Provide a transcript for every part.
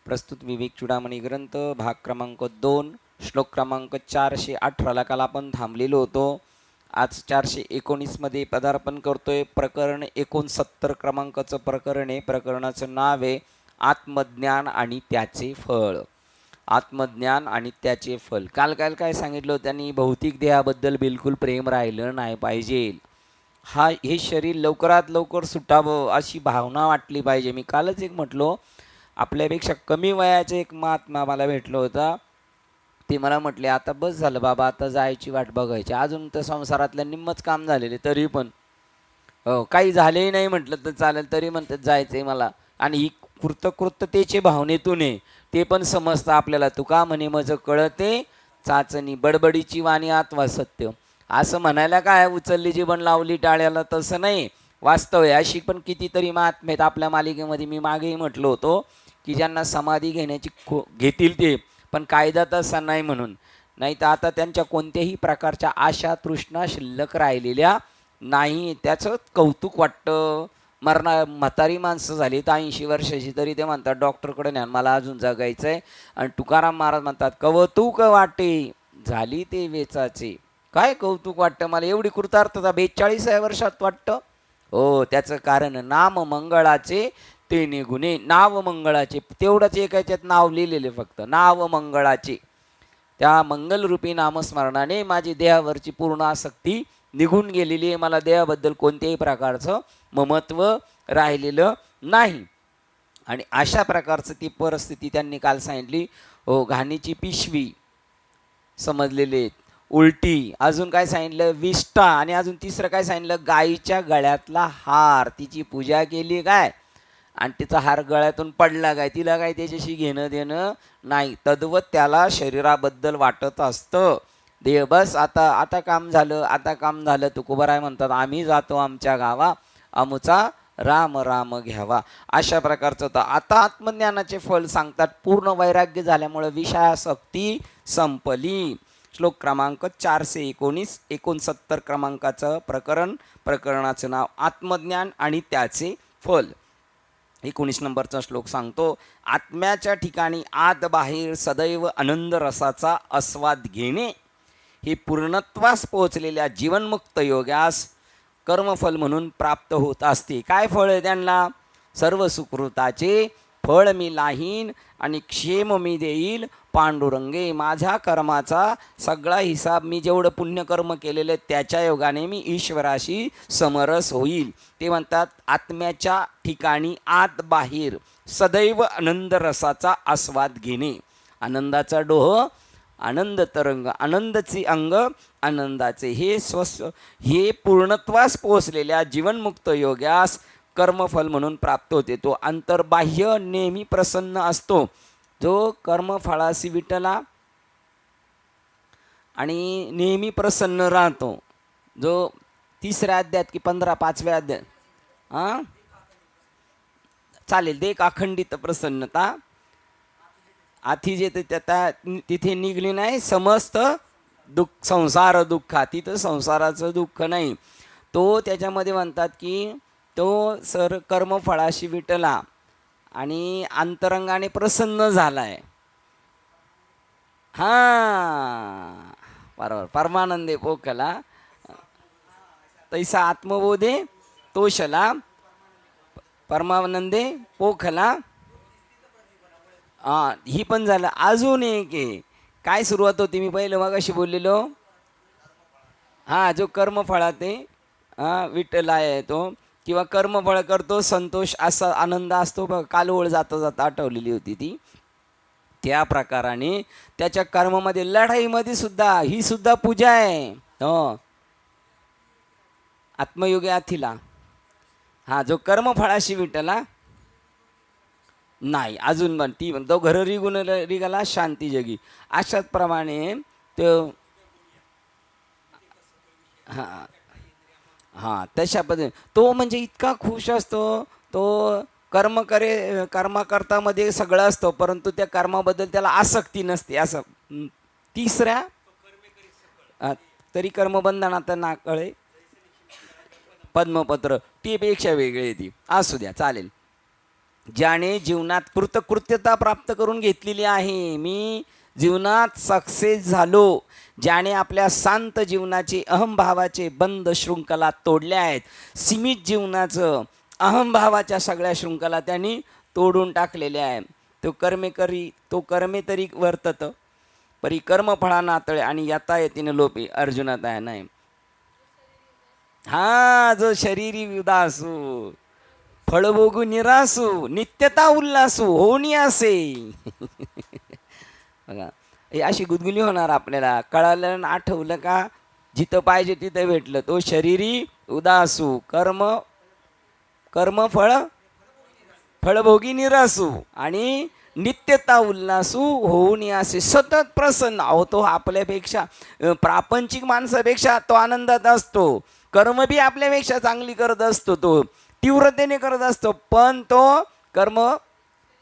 प्रस्तुत विवेक चूडामणी ग्रंथ भाग क्रमांक 2 श्लोक क्रमांक 418 काल आपण थांबलेलो होतो. आज 419 मध्ये पदार्पण करतोय. प्रकरण 69 क्रमांकाचं प्रकरण आहे. प्रकरणाचं नाव आहे आत्मज्ञान आणि त्याचे फळ. आत्मज्ञान आणि त्याचे फल. काल काय सांगितलं त्यांनी, भौतिक देहाबद्दल बिलकुल प्रेम राहिलं नाही पाहिजे. हे शरीर लवकरात लवकर सुटावं अशी भावना वाटली पाहिजे. मी कालच एक म्हटलो, आपल्यापेक्षा कमी वयाचे एक महात्मा मला भेटलो होता. ते मला म्हटले, आता बस झालं बाबा, आता जायची वाट बघायची. अजून तर संसारातलं निम्मच काम झालेले, तरी पण काही झालेही नाही म्हटलं तर चालेल, तरी म्हणतात जायचंय मला. आणि ही कृतकृत्यतेचे भावनेतून आहे. ते पण समजतं आपल्याला. तुका म्हणे मज कळते चाचणी, बडबडीची वाणी आत्वा सत्य. असं म्हणायला काय, उचलली जीवन लावली टाळ्याला, तसं नाही. वास्तव आहे. अशी पण कितीतरी महात्मेत आपल्या मालिकेमध्ये मी मागेही म्हटलो होतो की ज्यांना समाधी घेण्याची घेतील ते, पण कायदा तसा नाही म्हणून. नाही तर आता त्यांच्या कोणत्याही प्रकारच्या आशा तृष्णा शिल्लक राहिलेल्या नाही. त्याचं कौतुक वाटतं. म्हातारी माणसं झाली तर 80 वर्षाची, तरी ते म्हणतात डॉक्टरकडे न्या, मला अजून जगायचं आहे. आणि तुकाराम महाराज म्हणतात, कौतुक वाटे झाली ते वेचाचे. काय कौतुक वाटतं मला, एवढी कृतार्थता 42व्या वर्षात वाटतं. हो, त्याचं कारण नाम मंगळाचे ते निगुणे. नाव मंगळाचे, तेवढंच एक याच्यात नाव लिहिलेले फक्त, नाव मंगळाचे. त्या मंगलरूपी नामस्मरणाने माझी देहावरची पूर्ण आसक्ती निघून गेलेली आहे. मला देहाबद्दल कोणत्याही प्रकारचं ममत्व राहिलेलं नाही. आणि अशा प्रकारचं ती परिस्थिती त्यांनी काल सांगितली. हो, घाणीची पिशवी समजलेले आहेत, उलटी, अजून काय सांगितलं, विष्ठा, आणि अजून तिसरं काय सांगितलं, गायीच्या गळ्यातला हार. तिची पूजा केली काय आणि तिचा हार गळ्यातून पडला काय, तिला काय त्याच्याशी घेणं देणं नाही. तद्वत त्याला शरीराबद्दल वाटत असतं. देह बस आता काम झालं, आता काम झालं. तुकोबाराय म्हणतात, आम्ही जातो आमच्या गावा, आमुचा राम राम घ्यावा. अशा प्रकारचं होतं. आता आत्मज्ञानाचे फल सांगतात. पूर्ण वैराग्य झाल्यामुळे विषयासक्ती संपली. श्लोक क्रमांक 419 69 क्रमांकाचं प्रकरणाचं नाव आत्मज्ञान आणि त्याचे फल. 19 नंबरचा श्लोक सांगतो, आत्म्याच्या ठिकाणी आत बाहेर सदैव आनंद रसाचा आस्वाद घेणे हे पूर्णत्वास पोहोचलेल्या जीवनमुक्त योग्यास कर्मफल म्हणून प्राप्त होत असते. काय फळ आहे त्यांना? सर्व सुकृताचे फळ मी लाहीन आणि क्षेम मी देईल पांडुरंगे. माझ्या कर्माचा सगळा हिसाब, मी जेवढं पुण्यकर्म केलेलं त्याच्या योगाने मी ईश्वराशी समरस होईल. ते म्हणतात, आत्म्याच्या ठिकाणी आत बाहेर सदैव आनंद रसाचा आस्वाद घेणे. आनंदाचा डोह, आनंद तरंग, आनंदाचे अंग, आनंदाचे हे पूर्णत्वास पोहोचलेल्या जीवनमुक्त योग्यास कर्मफल म्हणून प्राप्त होते. तो अंतर्बाह्य नेहमी प्रसन्न असतो. जो कर्मफळाशी विटला आणि नेहमी प्रसन्न राहतो. जो 3ऱ्या अध्यायात की 5व्या अध्यायात चालेल, देख अखंडित प्रसन्नता. आधी जे तिथे निघली नाही समस्त दुःख, संसार दुःखा, तिथं संसाराचं दुःख नाही. तो त्याच्यामध्ये म्हणतात की तो कर्मफळाशी विटला आणि अंतरंगाने प्रसन्न झालाय. बरोबर, परमानंदे पोखला तैसा आत्मबोधे तोषला, परमानंदे पोखला. ही पण झालं. अजून एक आहे. काय सुरुवात होती, मी पहिलं मगाशी बोललेलो, जो कर्मफळात विठ्ठला आहे तो, किंवा कर्मफळ करतो संतोष, असा आनंद असतो बघ. काल ओळ जाता जाता आठवलेली होती ती. त्या प्रकाराने त्याच्या कर्मामध्ये, लढाईमध्ये सुद्धा ही सुद्धा पूजा आहे. हो, आत्मयोगी अथिला. जो कर्मफळाशी विठ्ठला नाही, अजून पण ती म्हणतो घर रिगुण रिगाला शांती जगी. अशाच प्रमाणे तो तशा पद्धतीने तो म्हणजे इतका खुश असतो. तो कर्मकर्तामध्ये सगळं असतो, परंतु त्या कर्माबद्दल त्याला आसक्ती नसते. असं 3ऱ्या तरी कर्मबंधनात ना कळे पद्मपत्र ती पेक्षा वेगळी ती. असू द्या, चालेल. ज्याने जीवनात कृतकृत्यता प्राप्त करून घेतलेली आहे, मी जीवनात सक्सेस झालो, ज्याने आपल्या शांत जीवनाचे अहमभावाचे बंद शृंखला तोडल्या आहेत, सीमित जीवनाचं अहमभावाच्या सगळ्या शृंखला त्यांनी तोडून टाकलेल्या आहे. तो कर्मे तरी वर्तत परी कर्मफळा नातळे आणि याता येतीने लोपी अर्जुनात आहे नाही. हा जो शरीरी उदासू फळभोगू निरासू नित्यता उल्हासू होणी असे. बघा हे अशी गुदगुली होणार आपल्याला. कळालं आठवलं का, जिथं पाहिजे तिथं भेटलं. तो शरीरी उदासू कर्म फळभोगी निरासू आणि नित्यता उल्हासू होऊन असे सतत प्रसन्न. अहो तो आपल्यापेक्षा प्रापंचिक माणसापेक्षा तो आनंदात असतो. कर्म बी आपल्यापेक्षा चांगली करत असतो, तो तीव्रतेने करत असतो, पण तो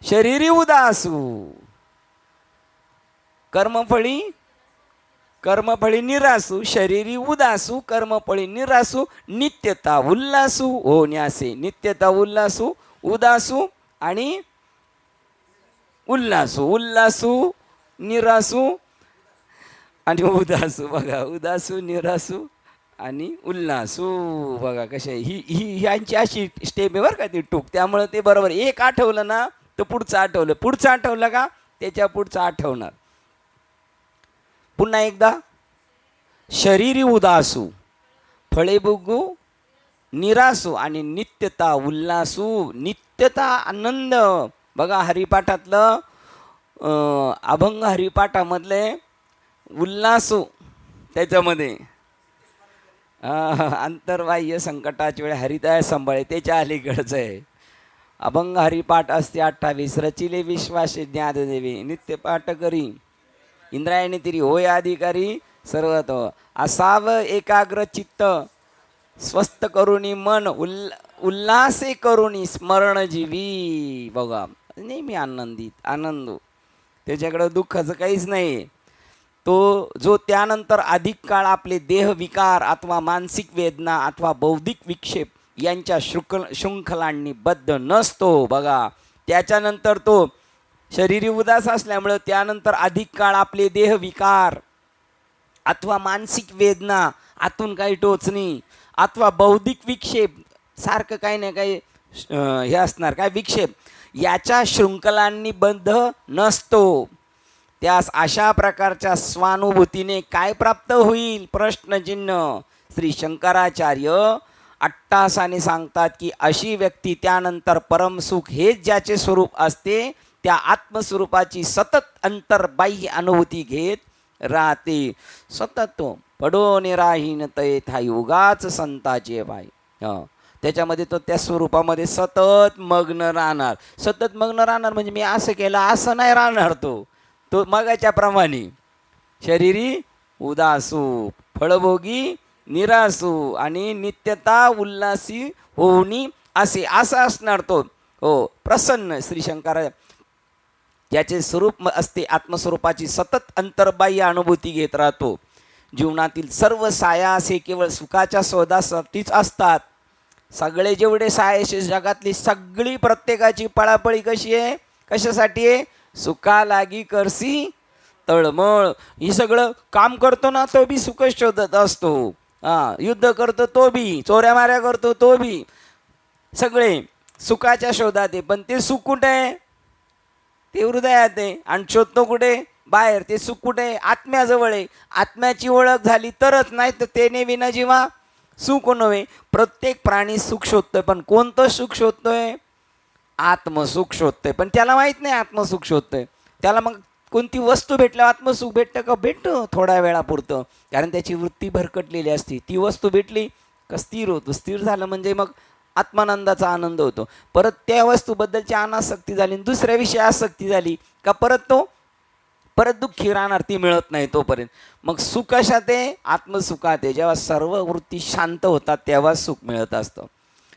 शरीरी उदासू कर्मफळी निरासू शरीरी उदासू कर्मफळी निरासू नित्यता उल्हासू होण्यासे. नित्यता उल्हासू उदासू आणि उल्हासू निरासू आणि उदासू. बघा उदासू निरासू आणि उल्हासू. बघा कशा ही यांची अशी स्टेप आहे बरं का ती टूक. त्यामुळे ते बरोबर एक आठवलं ना तर पुढचं आठवलं का त्याच्या पुढचं आठवणार. पुन्हा एकदा शरीरी उदासू फळेभोगू निरासू आणि नित्यता उल्हासू. नित्यता आनंद. बघा हरिपाठातलं अभंग हरिपाठामधले उल्हासू त्याच्यामध्ये अंतर्बाह्य संकटाच्या वेळे हरिदय संभाळे त्याच्या अलीकडचं आहे. अभंग हरिपाठ असते 28 रचिले विश्वासे ज्ञानदेवी नित्य पाठ करी इंद्रायणी तिरी होय अधिकारी सर्वतो असाव एकाग्र चित्त स्वस्थ करुणी मन उल्हासे करुणी स्मरण जीवी. बघा नेहमी आनंद त्याच्याकडं दुःखाचं काहीच नाही. तो जो त्यानंतर अधिक काळ आपले देह विकार अथवा मानसिक वेदना अथवा बौद्धिक विक्षेप यांच्या शृंखलांनी बद्ध नसतो. बघा त्याच्यानंतर तो शरीरी उदास असल्यामुळं त्यानंतर अधिक काळ आपले देह विकार अथवा मानसिक वेदना आतून काही टोचणी अथवा बौद्धिक विक्षेप सारखं काही ना काही हे असणार काय विक्षेप याच्या शृंखलांनी बद्ध नसतो. त्यास अशा प्रकारच्या स्वानुभूतीने काय प्राप्त होईल प्रश्नचिन्ह. श्री शंकराचार्य अट्टासाने सांगतात की अशी व्यक्ती त्यानंतर परमसुख हेच ज्याचे स्वरूप असते त्या आत्मस्वरूपाची सतत अंतर्बाह्य अनुभूती घेत राहते. सतत तो पडो निराहीन तये थाई उगाच संताचे बाई. त्याच्यामध्ये तो त्या स्वरूपामध्ये सतत मग्न राहणार. सतत मग्न राहणार म्हणजे मी असं केलं असं नाही राहणार. तो मगाच्या प्रमाणे शरीरी उदासू फळभोगी निरासू आणि नित्यता उल्हासी होऊनी असं असणार तो. हो प्रसन्न श्री शंकरा ज्याचे स्वरूप असते आत्मस्वरूपाची सतत अंतर्बाह्य अनुभूती घेत राहतो. जीवनातील सर्व सायास हे केवळ सुखाच्या शोधासाठीच असतात. सगळे जेवढे सायास जगातली सगळी प्रत्येकाची पळापळी कशी आहे कशासाठी आहे सुखा लागी करसी तळमळ. ही सगळं काम करतो ना तो बी सुख शोधत असतो. युद्ध करतो तो बी चोऱ्या माऱ्या करतो तो बी सगळे सुखाच्या शोधात आहे. पण ते सुख कुठे आहे ते हृदयात आहे आणि शोधतो कुठे बाहेर. ते सुख कुठे आहे आत्म्याजवळ आहे. आत्म्याची ओळख झाली तरच, नाही तर तेने विना जीवा सुख नव्हे. प्रत्येक प्राणी सुख शोधतोय पण कोणतं सुख शोधतोय आत्मसुख शोधतोय. पण त्याला माहीत नाही आत्मसुख शोधतोय. त्याला मग कोणती वस्तू भेटल्यावर आत्मसुख भेटतं का भेटतं थोड्या वेळापुरतं, कारण त्याची वृत्ती भरकटलेली असते. ती वस्तू भेटली का स्थिर होतो. स्थिर झालं म्हणजे मग आत्मानंदाचा आनंद होतो. परत त्या वस्तूबद्दलची अनासक्ती झाली दुसऱ्या विषयी आसक्ती झाली का परत दुःखी राहणार. ती मिळत नाही तोपर्यंत. मग सुख कशात आहे आत्मसुखात आहे. जेव्हा सर्व वृत्ती शांत होतात तेव्हा सुख मिळत असतं.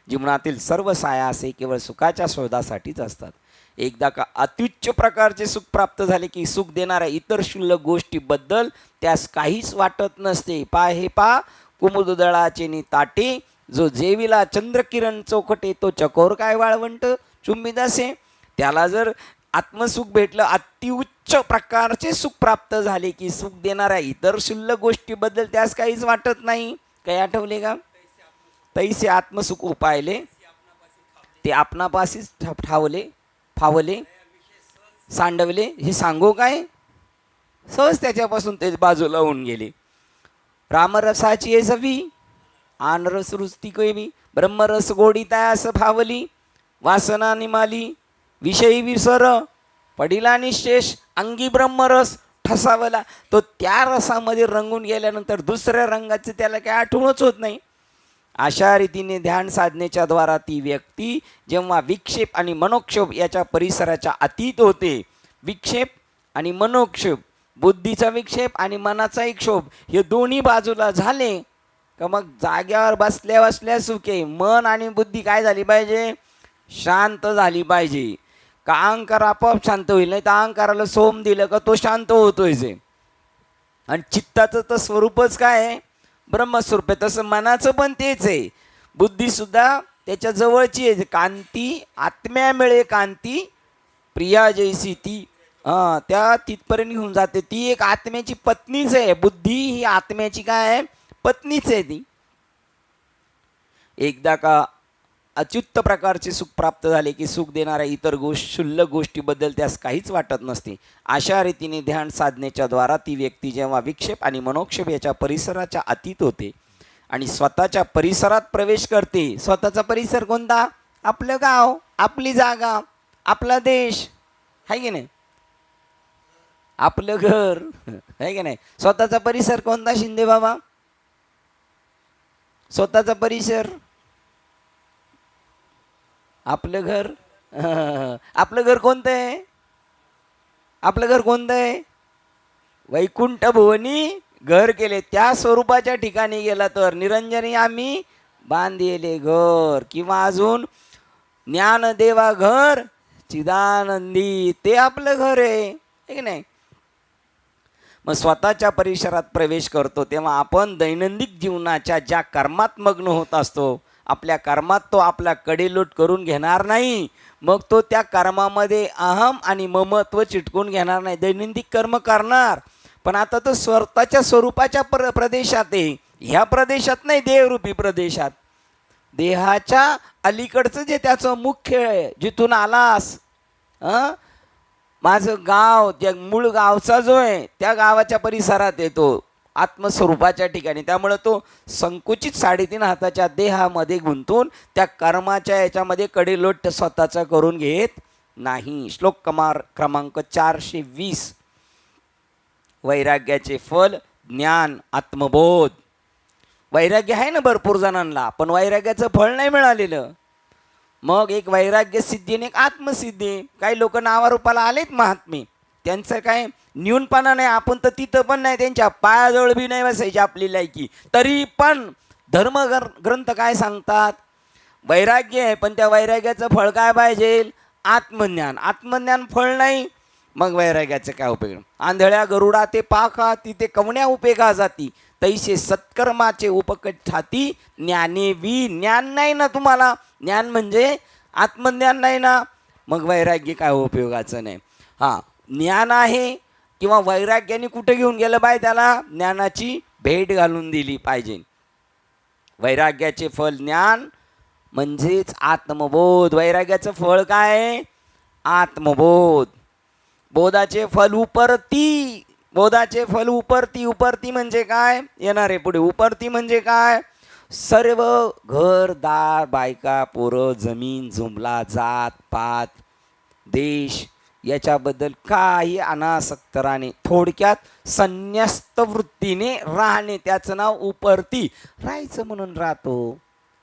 जीवनातील सर्व सायास हे केवळ सुखाच्या शोधासाठीच असतात. एकदा का अत्युच्च प्रकारचे सुख प्राप्त झाले की सुख देणाऱ्या इतर क्षुल्लक गोष्टीबद्दल त्यास काहीच वाटत नसते. हे कुमुददळाचे नि ताटे जो जेवीला चंद्रकिरण चौकटे तो चकोर काय वाळवंट चुंबित असे. त्याला जर आत्मसुख भेटलं, अतिउच्च प्रकारचे सुख प्राप्त झाले की सुख देणाऱ्या इतर क्षुल्लक गोष्टीबद्दल त्यास काहीच वाटत नाही. काही आठवले का? तैसे आत्मसुख उपायले ते आपणापाशीच ठावले फावले सांडवले. हे सांगू काय? सहज त्याच्यापासून ते बाजूला होऊन गेले. रामरसाची सवी आनरस रुचती कैवी, ब्रह्मरस गोडिता असं फावली, वासना निमाली विषयी विसर, पडिला निशेष अंगी ब्रह्मरस ठसावला. तो त्या रसामध्ये रंगून गेल्यानंतर दुसऱ्या रंगाचं त्याला काही आठवणच होत नाही. अशा रीतीने ध्यान साधनेच्या द्वारा ती व्यक्ती जेव्हा विक्षेप आणि मनोक्षोभ याच्या परिसराच्या अतीत होते. विक्षेप आणि मनोक्षोभ, बुद्धीचा विक्षेप आणि मनाचा क्षोभ हे दोन्ही बाजूला झाले का मग जाग्यावर बसल्या बसल्या सुखे. मन आणि बुद्धी काय झाली पाहिजे? शांत झाली पाहिजे. का अहंकार आपोआप शांत होईल, नाही तर अहंकाराला सोम दिलं का तो शांत होतोय जे. आणि चित्ताचं तर स्वरूपच काय आहे? ब्रह्मस्वरूप आहे. तसं मनाचं पण तेच आहे. बुद्धीसुद्धा त्याच्या जवळची आहे. कांती आत्म्या मिळे कांती प्रिया जैसी ती, त्या तिथपर्यंत घेऊन जाते. ती एक आत्म्याची पत्नीच आहे. बुद्धी ही आत्म्याची काय आहे? पत्नीच आहे ती. एकदा का अच्युत प्रकारचे सुख प्राप्त झाले की सुख देणाऱ्या इतर क्षुल्लक गोष्टीबद्दल त्यास काहीच वाटत नसते. अशा रीतीने ध्यान साधनेच्या द्वारा ती व्यक्ती जेव्हा विक्षेप आणि मनोक्षेप याच्या परिसराच्या अतीत होते आणि स्वतःच्या परिसरात प्रवेश करते. स्वतःचा परिसर कोणता? आपलं गाव, आपली जागा, आपला देश, आहे की नाही? आपलं घर, आहे की नाही? स्वतःचा परिसर कोणता शिंदे बाबा? स्वतःचा परिसर आपलं घर. आपलं घर कोणतं आहे? आपलं घर कोणतं आहे? वैकुंठ भुवनी घर केले. त्या स्वरूपाच्या ठिकाणी गेला तर निरंजनी आम्ही बांधिले घर, किंवा अजून ज्ञानदेवा घर चिदानंदी, ते आपलं घर आहे की नाही? मग स्वतःच्या परिसरात प्रवेश करतो तेव्हा आपण दैनंदिन जीवनाच्या ज्या कर्मात मग्न होत असतो, आपल्या कर्मात तो आपला कडेलोट करून घेणार नाही. मग तो त्या कर्मामध्ये अहम आणि ममत्व चिटकून घेणार नाही. दैनंदिन कर्म करणार, पण आता तो स्वतःच्या स्वरूपाच्या प्रदेशात आहे. ह्या प्रदेशात नाही, देवरूपी प्रदेशात. देहाच्या अलीकडचं जे त्याचं मुख्य आहे, जिथून आलास, माझं गाव, त्या मूळ गावचा जो आहे त्या गावाच्या परिसरात येतो, आत्मस्वरूपाच्या ठिकाणी. त्यामुळं तो संकुचित 3.5 हाताच्या देहामध्ये गुंतून त्या कर्माच्या याच्यामध्ये कडेलोट स्वतःचा करून घेत नाही. श्लोक क्रमांक 420. वैराग्याचे फल ज्ञान आत्मबोध. वैराग्य आहे ना भरपूर जणांना, पण वैराग्याचं फळ नाही मिळालेलं. मग एक वैराग्य सिद्धी आणि एक आत्मसिद्धी. काही लोक नावारूपाला आलेत महात्मे, त्यांचं काय न्यूनपणा नाही. आपण तर तिथं पण नाही, त्यांच्या पायाजवळ बी नाही बसायची आपली लायकी. तरी पण धर्म ग्रंथ काय सांगतात? वैराग्य आहे, पण त्या वैराग्याचं फळ काय पाहिजे? आत्मज्ञान. आत्मज्ञान फळ नाही, मग वैराग्याचं काय उपयोग? आंधळ्या गरुडा ते पाखा, तिथे कवण्या उपेगा जाती, तैसे सत्कर्माचे उपकठाती ज्ञानेवी. ज्ञान नाही ना तुम्हाला, ज्ञान म्हणजे आत्मज्ञान नाही ना, मग वैराग्य काय उपयोगाचं नाही. ज्ञान आहे किंवा वैराग्याने कुठे घेऊन गेलं पाहिजे? त्याला ज्ञानाची भेट घालून दिली पाहिजे. वैराग्याचे फल ज्ञान म्हणजेच आत्मबोध. वैराग्याचं फळ काय? आत्मबोध. बोधाचे फल उपरती. बोधाचे फल उपरती. उपरती म्हणजे काय? येणारे पुढे. उपरती म्हणजे काय? सर्व घरदार, बायका, पोरं, जमीन, जुमला, जात पात, देश याच्याबद्दल काही अनासक्त राहणे, थोडक्यात संन्यस्त वृत्तीने राहणे, त्याचं नाव उपरती. राहायचं म्हणून राहतो,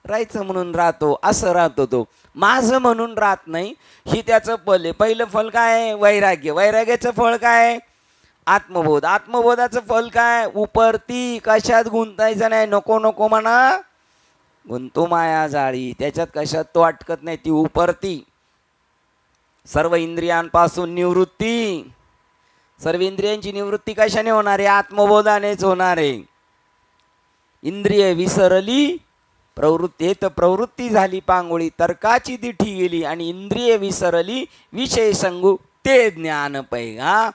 राहायचं म्हणून राहतो, असं राहतो तो, माझं म्हणून राहत नाही. ही त्याचं फल आहे. पहिलं फल काय? वैराग्य. वैराग्याचं फळ काय? आत्मबोध. आत्मबोधाचं फल काय? उपरती. कशात गुंतायचं नाही, नको नको म्हणा गुंतो माया जाळी, त्याच्यात कशात तो अटकत नाही, ती उपरती. सर्व इंद्रियांपासून निवृत्ती. सर्व इंद्रियांची निवृत्ती कशाने होणार आहे? आत्मबोधानेच होणार आहे. इंद्रिय विसरली प्रवृत्ती तर प्रवृत्ती झाली पांगोळी, तर्काची दिठी गेली आणि इंद्रिय विसरली, विषय संगू ते ज्ञान पैगा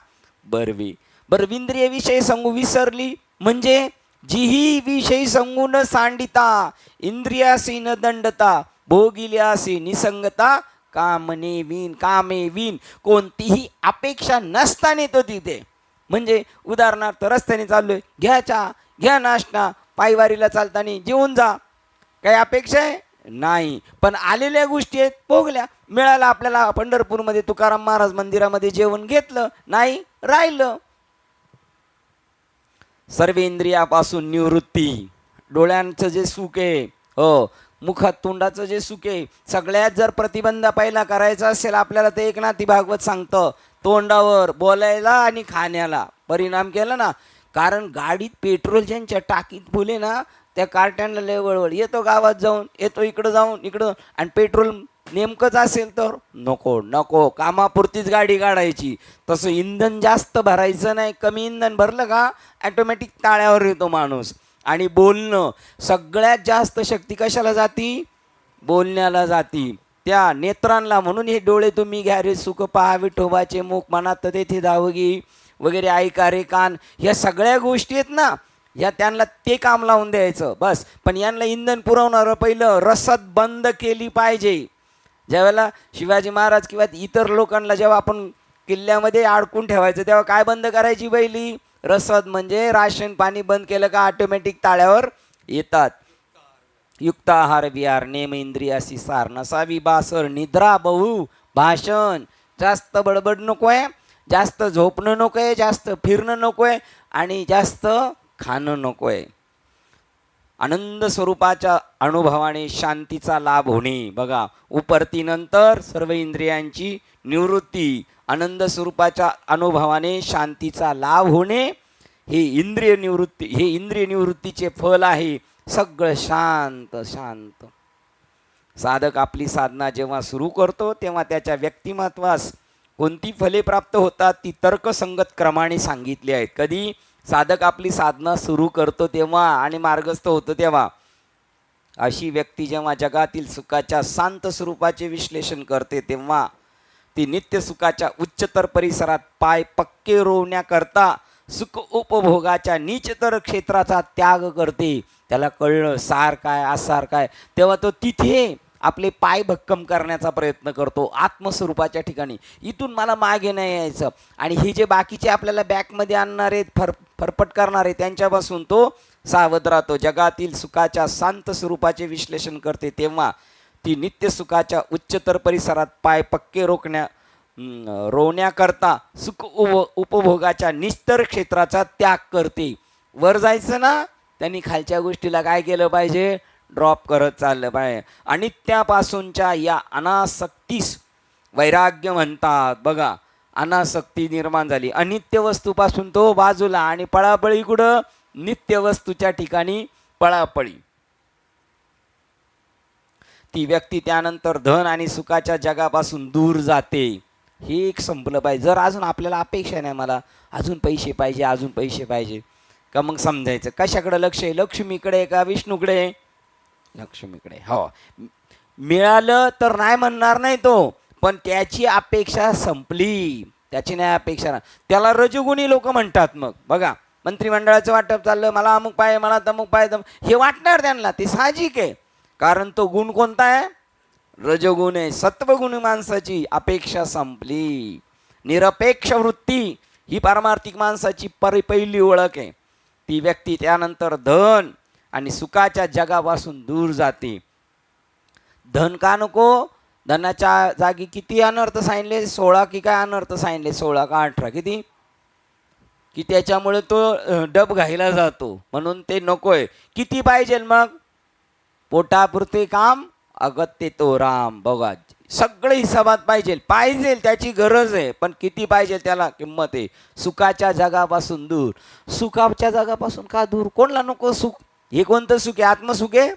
बरवी. बरं, इंद्रिय विषय संगू विसरली म्हणजे जीही विषय संगू न सांडिता, इंद्रियासी न दंडता, भोगिल्यासी निसंगता, कामने विन कामे विन, कोणतीही अपेक्षा नसताना तो तिथे. म्हणजे उदाहरणार्थ रस्त्याने चाललोय, घ्या चहा, घ्या नाश्ता, पायवारीला चालताना जेवून जा, काही अपेक्षा आहे नाही. पण आलेल्या गोष्टी आहेत, भोगल्या. मिळालं आपल्याला पंढरपूरमध्ये तुकाराम महाराज मंदिरामध्ये जेवण, घेतलं नाही, राहिलं. सर्व इंद्रियापासून निवृत्ती, डोळ्यांचं जे सुख आहे, हो, मुखात तोंडाचं जे सुख आहे, सगळ्यात जर प्रतिबंध पहिला करायचा असेल आपल्याला तर एकनाथी भागवत सांगतं, तोंडावर बोलायला आणि खाण्याला परिणाम केला ना. कारण गाडीत पेट्रोल ज्यांच्या टाकीत फुले ना, त्या कार्ट्यांना लय वळवळ, येतो गावात जाऊन, येतो इकडं जाऊन इकडं, आणि पेट्रोल नेमकंच असेल तर नको नको, कामापुरतीच गाडी काढायची. तसं इंधन जास्त भरायचं नाही, कमी इंधन भरलं का ॲटोमॅटिक ताळ्यावर येतो माणूस. आणि बोलणं, सगळ्यात जास्त शक्ती कशाला जाती? बोलण्याला जाती, त्या नेत्रांना. म्हणून हे डोळे तुम्ही घ्या रे सुख पहा, विठोबाचे मुख मनात तेथे धावगी वगैरे, ऐका रे कान, ह्या सगळ्या गोष्टी आहेत ना, ह्या त्यांना ते काम लावून द्यायचं बस. पण यांना इंधन पुरवणारं पहिलं रसद बंद केली पाहिजे. ज्यावेळेला शिवाजी महाराज किंवा इतर लोकांना जेव्हा आपण किल्ल्यामध्ये अडकून ठेवायचं, तेव्हा काय बंद करायची पहिली? रसद. म्हणजे राशन पाणी बंद केलं का ऑटोमॅटिक ताळ्यावर येतात. युक्त आहार विहार, नेम इंद्रियासी सार, नसावी बासर, निद्रा बहु भाषण. जास्त बडबड नको आहे, जास्त झोपणं नको आहे, जास्त फिरणं नको आहे, आणि जास्त खाणं नको आहे. आनंद स्वरूपाच्या अनुभवाने शांतीचा लाभ होणे. बघा, उपरतीनंतर सर्व इंद्रियांची निवृत्ती, आनंद स्वरूपाच्या अनुभवाने शांतीचा लाभ होणे, हे इंद्रिय निवृत्ती, हे इंद्रिय निवृत्तीचे फल आहे. सगळं शांत शांत. साधक आपली साधना जेव्हा सुरू करतो तेव्हा त्याच्या व्यक्तिमत्वास कोणती फले प्राप्त होतात ती तर्कसंगत क्रमाने सांगितली आहेत. कधी? साधक आपली साधना सुरू करतो तेव्हा आणि मार्गस्थ होतो तेव्हा. अशी व्यक्ती जेव्हा जगातील सुखाच्या शांत स्वरूपाचे विश्लेषण करते तेव्हा ती नित्य सुखाच्या उच्चतर परिसरात पाय पक्के रोवण्याकरता सुख उपभोगाच्या नीचतर क्षेत्राचा त्याग करते. त्याला कळलं सार काय आसार काय, तेव्हा तो तिथे आपले पाय भक्कम करण्याचा प्रयत्न करतो आत्मस्वरूपाच्या ठिकाणी. इथून मला मागे नाही यायचं. आणि हे जे बाकीचे आपल्याला बॅकमध्ये आणणारे, फरफट करणारे, त्यांच्यापासून तो सावध राहतो. जगातील सुखाच्या शांत स्वरूपाचे विश्लेषण करते तेव्हा ती नित्य सुखाच्या उच्चतर परिसरात पाय पक्के रोवण्याकरता सुख उपभोगाच्या निस्तर क्षेत्राचा त्याग करते. वर जायचं ना, त्यांनी खालच्या गोष्टीला काय केलं पाहिजे? ड्रॉप करत चाललं पाहिजे. आणि त्यापासूनच्या या अनासक्तीस वैराग्य म्हणतात. बघा, अनासक्ती निर्माण झाली, अनित्य वस्तूपासून तो बाजूला, आणि पळापळी कुठं? नित्य वस्तूच्या ठिकाणी पळापळी. ती व्यक्ती त्यानंतर धन आणि सुखाच्या जगापासून दूर जाते. हे एक संपलं पाहिजे. जर अजून आपल्याला अपेक्षा नाही, मला अजून पैसे पाहिजे, अजून पैसे पाहिजे, का मग समजायचं कशाकडे लक्ष आहे? लक्ष्मीकडे का विष्णूकडे? लक्ष्मीकडे. हो, मिळालं तर नाही म्हणणार नाही तो, पण त्याची अपेक्षा संपली, त्याची नाही अपेक्षा ना. त्याला रजोगुणी लोक म्हणतात. मग बघा, मंत्रिमंडळाचं वाटप चाललं, मला अमुक पाहिजे, मला तमुक पाहिजे, हे वाटणार त्यांना, ते साहजिक आहे. कारण तो गुण कोणता आहे? रजोगुण आहे. सत्वगुणी माणसाची अपेक्षा संपली. निरपेक्ष वृत्ती ही पारमार्थिक माणसाची पहिली ओळख आहे. ती व्यक्ती त्यानंतर धन आणि सुखाच्या जगापासून दूर जाते. धन का नको? धनाच्या जागी किती अनर्थ सांगितले? 16 की काय अनर्थ सांगितले? 16 का 18 किती? की त्याच्यामुळे तो डब घायला जातो, म्हणून ते नकोय. किती पाहिजे मग? पोटापुरते काम अगत्य तो राम. बघा, सगळे हिसाबात पाहिजे, त्याची गरज आहे, पण किती पाहिजे त्याला किंमत आहे. सुखाच्या जगापासून दूर. सुखाच्या जगापासून का दूर? कोणला नको सुख? हे कोणतं सुख आहे? आत्मसुख आहे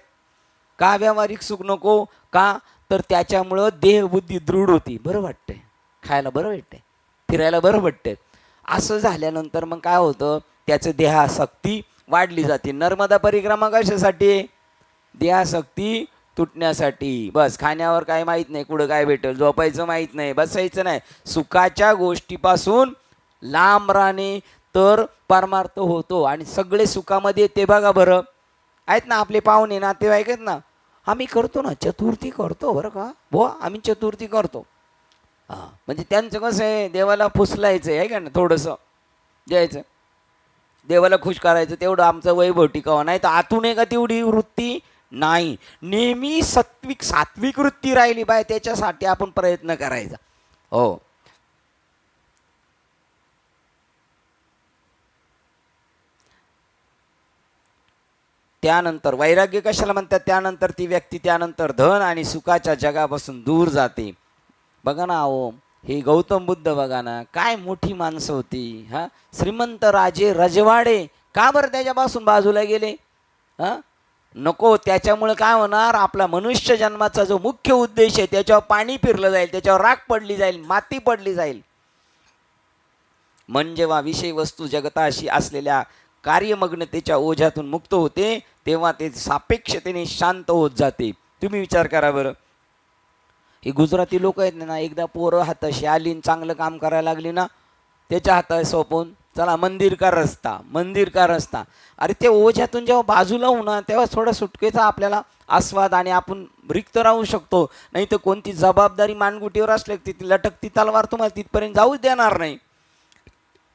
का? व्यावहारिक सुख नको का? तर त्याच्यामुळं देहबुद्धी दृढ होती, बरं वाटतंय, खायला बरं वाटतंय, फिरायला बरं वाटतंय. असं झाल्यानंतर मग काय होतं? त्याचं देहासक्ती वाढली जाते. नर्मदा परिक्रमा कशासाठी? देहासक्ती तुटण्यासाठी. बस खाण्यावर काय माहीत नाही, कुठं काय भेटेल, झोपायचं माहीत नाही, बसायचं नाही, सुखाच्या गोष्टीपासून लांब राहणे तर परमार्थ होतो. आणि सगळे सुखामध्ये ते बघा बरं, आहेत ना आपले पाहुणे नातेवाईक आहेत ना, आम्ही करतो ना चतुर्थी करतो बरं का बुवा, आम्ही चतुर्थी करतो. हां, म्हणजे त्यांचं कसं आहे, देवाला फुसलायचं आहे का ना, थोडंसं द्यायचं, देवाला खुश करायचं, तेवढं आमचं वैभव टिकावं. नाही तर आतून आहे का तेवढी वृत्ती नाही. नेहमी सात्विक वृत्ती राहिली पाहिजे, त्याच्यासाठी आपण प्रयत्न करायचा. हो, त्यानंतर वैराग्य कशाला म्हणतात, त्यानंतर ती व्यक्ती त्यानंतर धन आणि सुखाच्या जगापासून दूर जाते. बघा ना अहो, हे गौतम बुद्ध बघा ना, काय मोठी माणसं होती. हा, श्रीमंत राजे रजवाडे का बरं त्याच्यापासून बाजूला गेले? हा, नको, त्याच्यामुळे काय होणार, आपला मनुष्य जन्माचा जो मुख्य उद्देश आहे त्याच्यावर पाणी फिरलं जाईल, त्याच्यावर राख पडली जाईल, माती पडली जाईल. मन जेव्हा विषय वस्तू जगताशी असलेल्या कार्यमग्नतेच्या ओझ्यातून मुक्त होते, तेव्हा ते सापेक्षतेने शांत होत जाते. तुम्ही विचार करा बरं, हे गुजराती लोक आहेत ना, एकदा पोरं हाताशी आली चांगलं काम करायला लागली ना, त्याच्या हातात सोपवून चला मंदिर का रस्ता, मंदिर का रस्ता. अरे ते ओझ्यातून जेव्हा बाजूला होणार तेव्हा थोडा सुटकेचा आपल्याला आस्वाद, आणि आपण रिक्त राहू शकतो. नाही तर कोणती जबाबदारी मानगुटीवर असले ती लटकती तलवार तुम्हाला तिथपर्यंत जाऊच देणार नाही.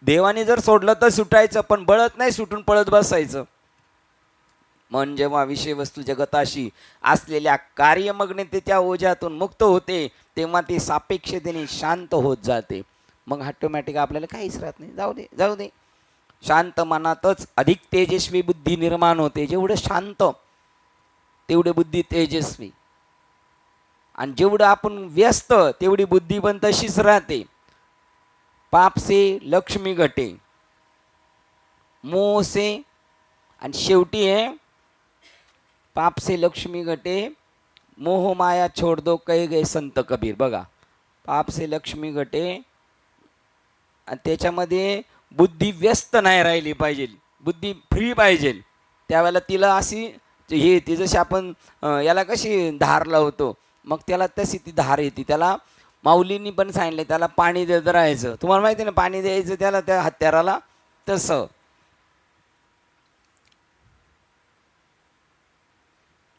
देवाने जर सोडलं तर सुटायचं, पण बळत नाही सुटून पळत बसायचं. मन जेव्हा विषय वस्तू जगताशी असलेल्या कार्यमग्नतेच्या ओझ्यातून मुक्त होते, तेव्हा ते सापेक्षतेने शांत होत जाते. मग ऑटोमॅटिक आपल्याला काहीच राहत नाही, जाऊ दे जाऊ दे. शांत मनातच अधिक तेजस्वी बुद्धी निर्माण होते. जेवढं शांत तेवढे बुद्धी तेजस्वी, आणि जेवढं आपण व्यस्त तेवढी बुद्धी पण तशीच राहते. पाप से लक्ष्मी घटे, मोह से, आणि शेवटी आहे पाप से लक्ष्मी घटे, मोह माया छोड़ दो कहे गए संत कबीर. बघा, पाप से लक्ष्मी घटे, आणि त्याच्यामध्ये बुद्धी व्यस्त नाही राहिली पाहिजे, बुद्धी फ्री पाहिजे. त्यावेळेला तिला अशी हे ती जशी आपण याला कशी धार लावतो, मग त्याला तशी ती धार येते. त्याला माऊलींनी पण सांगितलं, त्याला पाणी देत राहायचं. तुम्हाला माहिती आहे ना, पाणी द्यायचं त्याला, त्या हत्याराला. तसं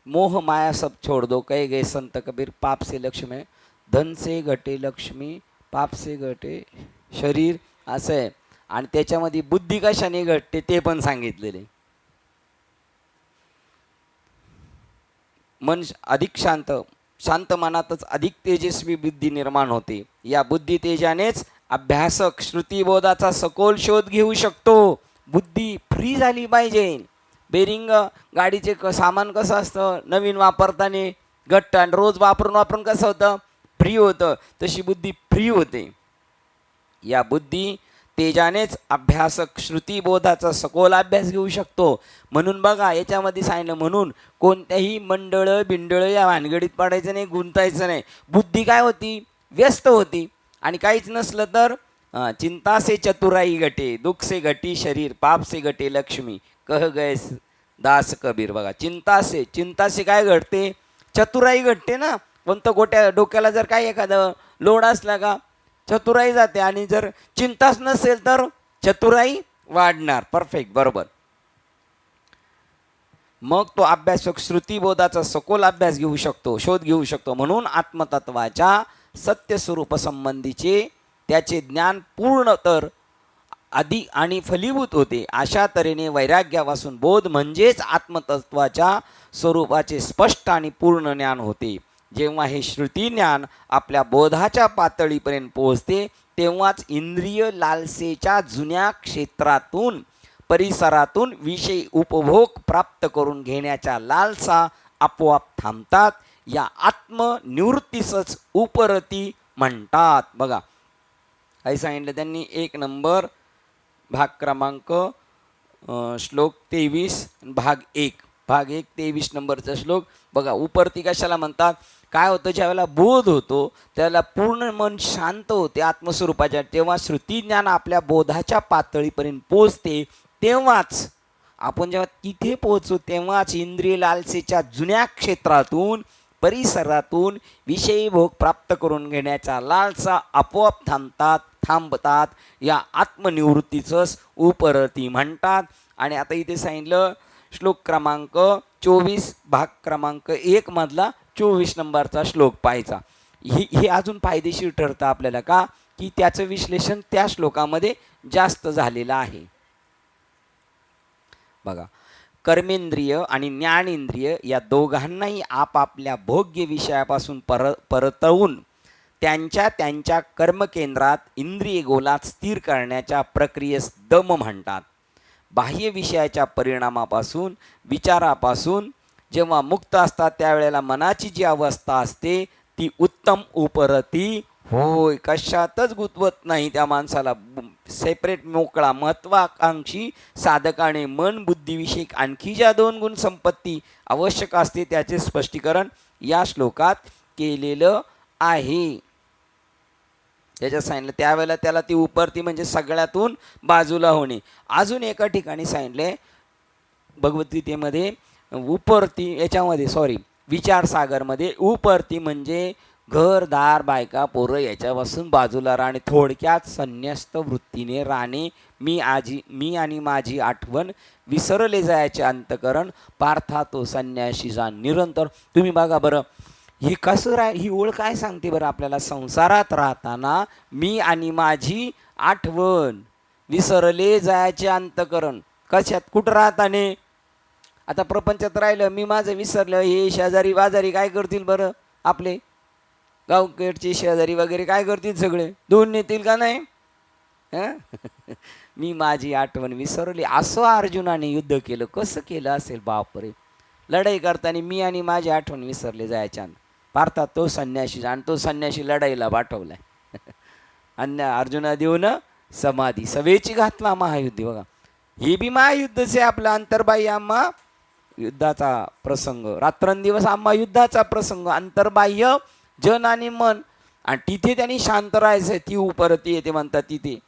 मोह माया सब छोड़ दो कहे गए संत कबीर, पाप से लक्ष्मी, धन से घटे लक्ष्मी, पाप से घटे शरीर, असं आहे. आणि त्याच्यामध्ये बुद्धी कशाने घटते ते पण सांगितलेले. मन अधिक शांत, शांत मनातच अधिक तेजस्वी बुद्धी निर्माण होते. या बुद्धी तेजानेच अभ्यासक श्रुतिबोधाचा सखोल शोध घेऊ शकतो. बुद्धी फ्री झाली पाहिजे. बेरिंग गाडीचे सामान कसं असतं, नवीन वापरताना घट्ट, आणि रोज वापरून वापरून कसं होतं, फ्री होतं. तशी बुद्धी फ्री होते. या बुद्धी तेजानेच अभ्यासक श्रुतिबोधाचा सखोल अभ्यास घेऊ शकतो. म्हणून बघा याच्यामध्ये सांगितलं, म्हणून कोणत्याही मंडळ बिंडळ या भानगडीत पडायचं नाही, गुंतायचं नाही. बुद्धी काय होती, व्यस्त होती. आणि काहीच नसलं तर चिंता से चतुराई घटे, दुःख से घटी शरीर, पाप से घटे लक्ष्मी, कह गए दास कबीर. बघा, चिंता से काय घडते, चतुराई घडते ना. कोणतं डोक्याला जर काय एखादं लोड असला का चतुराई जाते, आणि जर चिंताच नसेल तर चतुराई वाढणार. परफेक्ट, बरोबर. मग तो अभ्यासक श्रुतिबोधाचा सखोल अभ्यास घेऊ शकतो, शोध घेऊ शकतो. म्हणून आत्मतत्वाच्या सत्य स्वरूप संबंधीचे त्याचे ज्ञान पूर्ण तर आधी आणि फलीभूत होते. अशा तऱ्हेने वैराग्यापासून बोध म्हणजेच आत्मतत्वाच्या स्वरूपाचे स्पष्ट आणि पूर्ण ज्ञान होते. जेव्हा हे श्रुती ज्ञान आपल्या बोधाच्या पातळीपर्यंत पोहोचते, तेव्हाच इंद्रिय लालसेच्या जुन्या क्षेत्रातून परिसरातून विषय उपभोग प्राप्त करून घेण्याच्या लालसा आपोआप थांबतात. या आत्मनिवृत्तीसच उपरती म्हणतात. बघा, काही सांगितलं त्यांनी. 1 नंबर भाग क्रमांक श्लोक 23 भाग 1 23 नंबरचा श्लोक बघा. उपरती कशाला म्हणतात, काय होतं, ज्यावेळेला बोध होतो त्याला पूर्ण मन शांत होते आत्मस्वरूपाच्या, तेव्हा श्रुती ज्ञान आपल्या बोधाच्या पातळीपर्यंत पोचते. तेव्हाच आपण जेव्हा तिथे पोहोचू तेव्हाच इंद्रिय लालसेच्या जुन्या क्षेत्रातून परिसरातून विषयी भोग प्राप्त करून घेण्याच्या लालसा आपोआप थांबतात. या आत्मनिवृत्तीचंच उपरती म्हणतात. आणि आता इथे सांगितलं श्लोक क्रमांक 24 भाग क्रमांक 1 मधला 24 नंबरचा श्लोक पाहायचा. हे अजून फायदेशीर ठरतं आपल्याला का की त्याचं विश्लेषण त्या श्लोकामध्ये जास्त झालेलं आहे. बघा, कर्मेंद्रिय आणि ज्ञानेंद्रिय या दोघांनाही आपापल्या भोग्य विषयापासून परतवून त्यांच्या कर्मकेंद्रात इंद्रिय गोलात स्थिर करण्याच्या प्रक्रियेस दम म्हणतात. बाह्य विषयाच्या परिणामापासून विचारापासून जेव्हा मुक्त असतात त्यावेळेला मनाची जी अवस्था असते ती उत्तम उपरती होय. कशातच गुंतवत नाही त्या माणसाला. सेपरेट मोकळा महत्वाकांक्षी साधकाने मन बुद्धीविषयी आणखी ज्या 2 गुण संपत्ती आवश्यक असते त्याचे स्पष्टीकरण या श्लोकात केलेलं आहे. त्याच्यात सांगितलं त्यावेळेला त्याला ती उपरती म्हणजे सगळ्यातून बाजूला होणे. अजून एका ठिकाणी सांगितले भगवद्गीतेमध्ये उपरती याच्यामध्ये विचारसागरमध्ये उपरती म्हणजे घरदार बायका पोरं याच्यापासून बाजूला राहणे. थोडक्यात संन्यस्त वृत्तीने राहणे. मी आणि माझी आठवण विसरले जायचे अंतकरण पार्था तो संन्याशीचा निरंतर. तुम्ही बघा बरं ही कसं ही ओळ काय सांगते बरं आपल्याला. संसारात राहताना मी आणि माझी आठवण विसरले जायचे अंतकरण. कशात कुठं राहताने आता प्रपंचात राहिलं मी माझं विसरलं. हे शेजारी बाजारी काय करतील बरं आपले गावकडचे शेजारी वगैरे काय करतील सगळे धुवून नेतील का नाही. मी माझी आठवण विसरली असं अर्जुनाने युद्ध केलं. कसं केलं असेल बापरे. लढाई करताना मी आणि माझी आठवण विसरले जायच्या पार्थात तो संन्याशी आणि तो संन्याशी लढाईला पाठवलाय. अन्य अर्जुना देऊन समाधी सवेची घातला महायुद्ध. बघा हे बी महायुद्धच आहे. आपला अंतर्बाह्य आम्हा युद्धाचा प्रसंग रात्रंदिवस आम्हा युद्धाचा प्रसंग अंतर्बाह्य जन आणि मन. आणि तिथे त्यांनी शांत राहायचं. ती उपरती येते म्हणतात तिथे.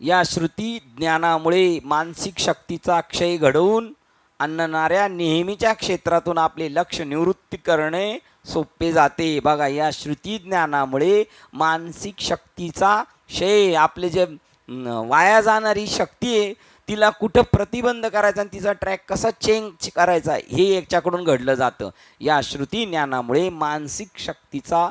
या श्रुती ज्ञानामुळे मानसिक शक्तीचा क्षय घडवून आणणाऱ्या नेहमीच्या क्षेत्रातून आपले लक्ष निवृत्ती करणे सोपे जाते. बघा या श्रुती ज्ञानामुळे मानसिक शक्तीचा क्षय आपले जे वाया जाणारी शक्ती आहे तिला कुठं प्रतिबंध करायचा आणि तिचा ट्रॅक कसा चेंज करायचा हे याच्याकडून घडलं जातं. या श्रुती ज्ञानामुळे मानसिक शक्तीचा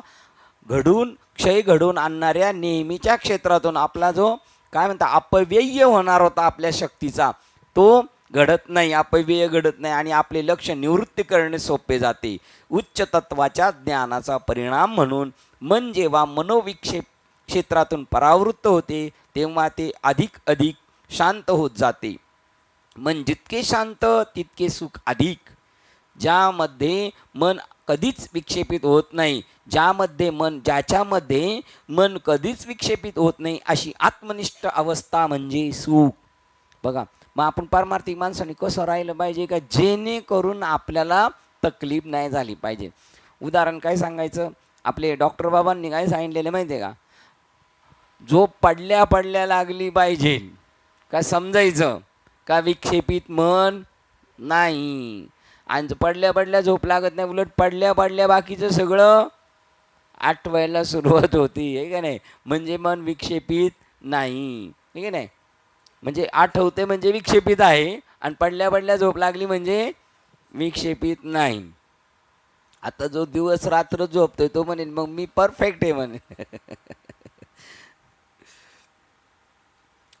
क्षय घडवून आणणाऱ्या नेहमीच्या क्षेत्रातून आपला जो काय म्हणता अपव्यय होणार होता आपल्या शक्तीचा तो घडत नाही. अपव्यय घडत नाही आणि आपले लक्ष निवृत्ती करणे सोपे जाते. उच्च तत्वाच्या ज्ञानाचा परिणाम म्हणून मन जेव्हा मनोविक्षेप क्षेत्रातून परावृत्त होते तेव्हा ते अधिक शांत होत जाते. मन जितके शांत तितके सुख अधिक. ज्यामध्ये मन कधीच विक्षेपित होत नाही ज्याच्यामध्ये मन कधीच विक्षेपित होत नाही अशी आत्मनिष्ठ अवस्था म्हणजे सुख. बघा मग आपण पारमार्थिक माणसाने कसं राहिलं पाहिजे का जेणेकरून आपल्याला तकलीफ नाही झाली पाहिजे. उदाहरण काय सांगायचं आपले डॉक्टर बाबांनी काय सांगितलेलं माहिती आहे का. झोप पडल्या लागली पाहिजे का समजायचं का विक्षेपित मन नाही. आणि पडल्या झोप लागत नाही उलट पडल्या बाकीचं सगळं आठवायला सुरुवात होती आहे का नाही. म्हणजे मन विक्षेपित नाही आहे का नाही. म्हणजे आठवते म्हणजे विक्षेपित आहे आणि पडल्या झोप लागली म्हणजे विक्षेपित नाही. आता जो दिवस रात्र झोपतोय तो म्हणेल मग मी परफेक्ट आहे म्हणे.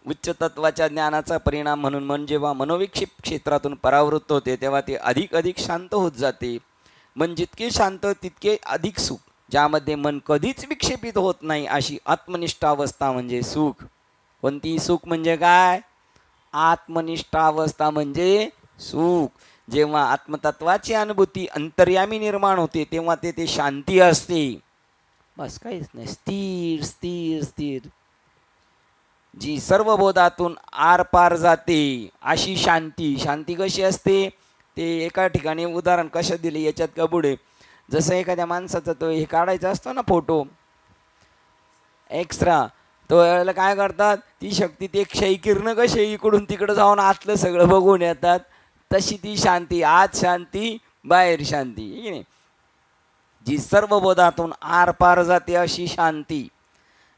उच्च तत्वाच्या ज्ञानाचा परिणाम म्हणून मन जेव्हा मनोविक्षेप क्षेत्रातून परावृत्त होते तेव्हा ते अधिक शांत होत जाते. मन जितके शांत तितके अधिक सुख. ज्यामध्ये मन कधीच विक्षेपित होत नाही अशी आत्मनिष्ठ अवस्था म्हणजे सुख. कोणती सुख म्हणजे काय आत्मनिष्ठ अवस्था म्हणजे सुख. जेव्हा आत्मतत्वाची अनुभूती अंतर्यामी निर्माण होते तेव्हा ते शांती असते. बस काहीच नाही. स्थिर स्थिर स्थिर जी सर्व बोधातून आरपार जाते अशी शांती कशी असते ते एका ठिकाणी उदाहरण कशा दिले याच्यात का पुढे. जसं एखाद्या माणसाचा तो हे काढायचा असतो ना फोटो एक्स्ट्रा तो वेळेला काय करतात, ती शक्ती ते क्षयी किरण कसे इकडून तिकडं जाऊन आतलं सगळं बघून येतात, तशी ती शांती, आत शांती बाहेर शांती, आहे की नाही, जी सर्व बोधातून आरपार जाते अशी शांती.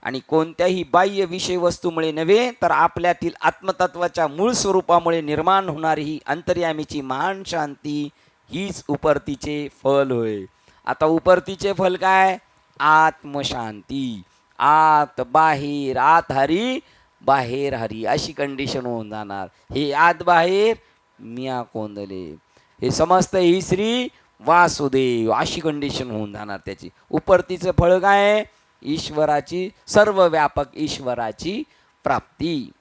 आणि कोणत्याही बाह्य विषय वस्तूमुळे नव्हे तर आपल्यातील आत्मतत्वाच्या मूळ स्वरूपामुळे निर्माण होणारी ही अंतर्यामीची महान शांती हीच उपरतीचे फल होय. आता उपरतीचे फल काय? आत्मशांती. आत बाहेर, आत हरी बाहेर हरी अशी कंडिशन होऊन जाणार. हे आत बाहेर मिया कोंदले, हे समजतं ही श्री वासुदेव अशी कंडिशन होऊन जाणार त्याची. उपरतीचं फळ काय? ईश्वराची, सर्व व्यापक ईश्वराची प्राप्ती.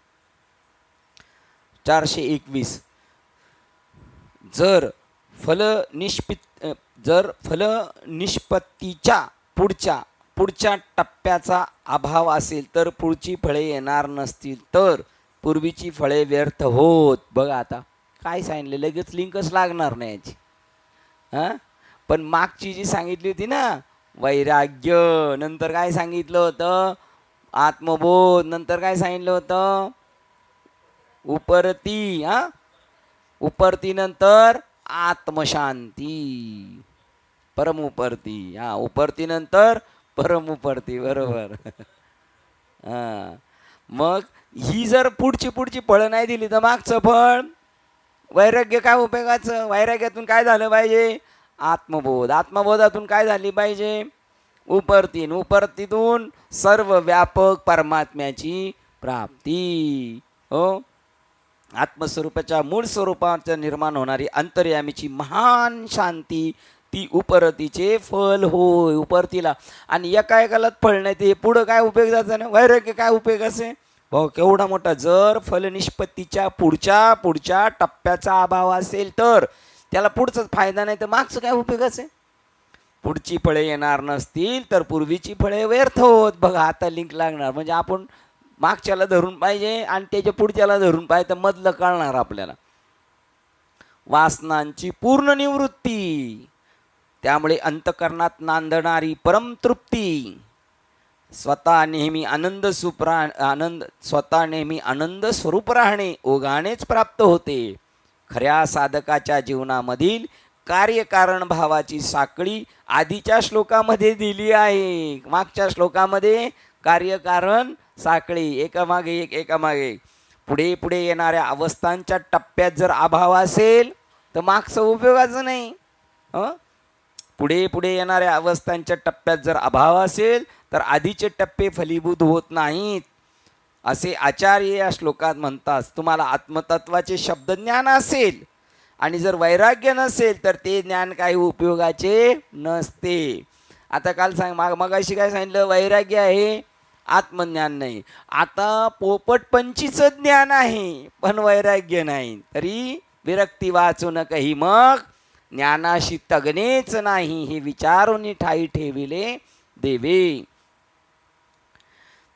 421. जर फलनिष्पत्तीच्या पुढच्या टप्प्याचा अभाव असेल तर पुढची फळे येणार नसतील, तर पूर्वीची फळे व्यर्थ होत. बघा आता काय सांगितलं, लगेच लिंकच लागणार नाही याची. हां, पण मागची जी सांगितली होती ना, वैराग्य, नंतर काय सांगितलं होतं, आत्मबोध, नंतर काय सांगितलं होतं, उपरती. उपरती नंतर आत्मशांती, परम उपरती. उपरती नंतर परम उपरती, बरोबर. मग ही जर पुढची फळं नाही दिली तर मागचं फळ वैराग्य काय उपयोगाचं? वैराग्यातून काय झालं पाहिजे? आत्मबोध. आत्मबोधातून काय झाली पाहिजे? उपरती. उपरतीतून सर्व व्यापक परमात्म्याची प्राप्ती. हो, आत्मस्वरूपाच्या मूळ स्वरूपाच्या निर्माण होणारी अंतर्यामीची महान शांती ती उपरतीचे फल होय. उपरतीला आणि एकाला फळ नाही ते पुढं काय उपयोग जायचा ना, वैराग्य काय उपयोग असे भाऊ केवढा मोठा. जर फलनिष्पत्तीच्या पुढच्या टप्प्याचा अभाव असेल तर त्याला पुढचाच फायदा नाही, तर मागचं काय उपयोग असे. पुढची फळे येणार नसतील तर पूर्वीची फळे व्यर्थ होत. बघा आता लिंक लागणार, म्हणजे आपण मागच्याला धरून पाहिजे आणि त्याच्या पुढच्याला धरून पाहिजे, तर मधलं कळणार आपल्याला. वासनांची पूर्ण निवृत्ती, त्यामुळे अंतकरणात नांदणारी परमतृप्ती, स्वतः नेहमी आनंद स्वरूप राहणे ओघानेच प्राप्त होते. खऱ्या साधकाच्या जीवनामधील कार्यकारण भावाची साखळी आधीच्या श्लोकामध्ये दिली आहे. मागच्या श्लोकामध्ये कार्यकारण साखळी एकामागे एक पुढे पुढे येणाऱ्या अवस्थांच्या टप्प्यात जर अभाव असेल तर मागचं उपयोगाचं नाही. पुढे पुढे येणाऱ्या अवस्थांच्या टप्प्यात जर अभाव असेल तर आधीचे टप्पे फलीभूत होत नाहीत असे आचार्य या श्लोकात म्हणतात. तुम्हाला आत्मतत्वाचे शब्दज्ञान असेल आणि जर वैराग्य नसेल तर ते ज्ञान काही उपयोगाचे नसते. आता काल मगाशी काय सांगितलं, वैराग्य आहे, आत्मज्ञान नाही. आता पोपटपंचीचं ज्ञान आहे पण वैराग्य नाही, तरी विरक्ती वाचून काही मग ज्ञानाशी तगणेच नाही, हे विचारून ठाई ठेविले देवे.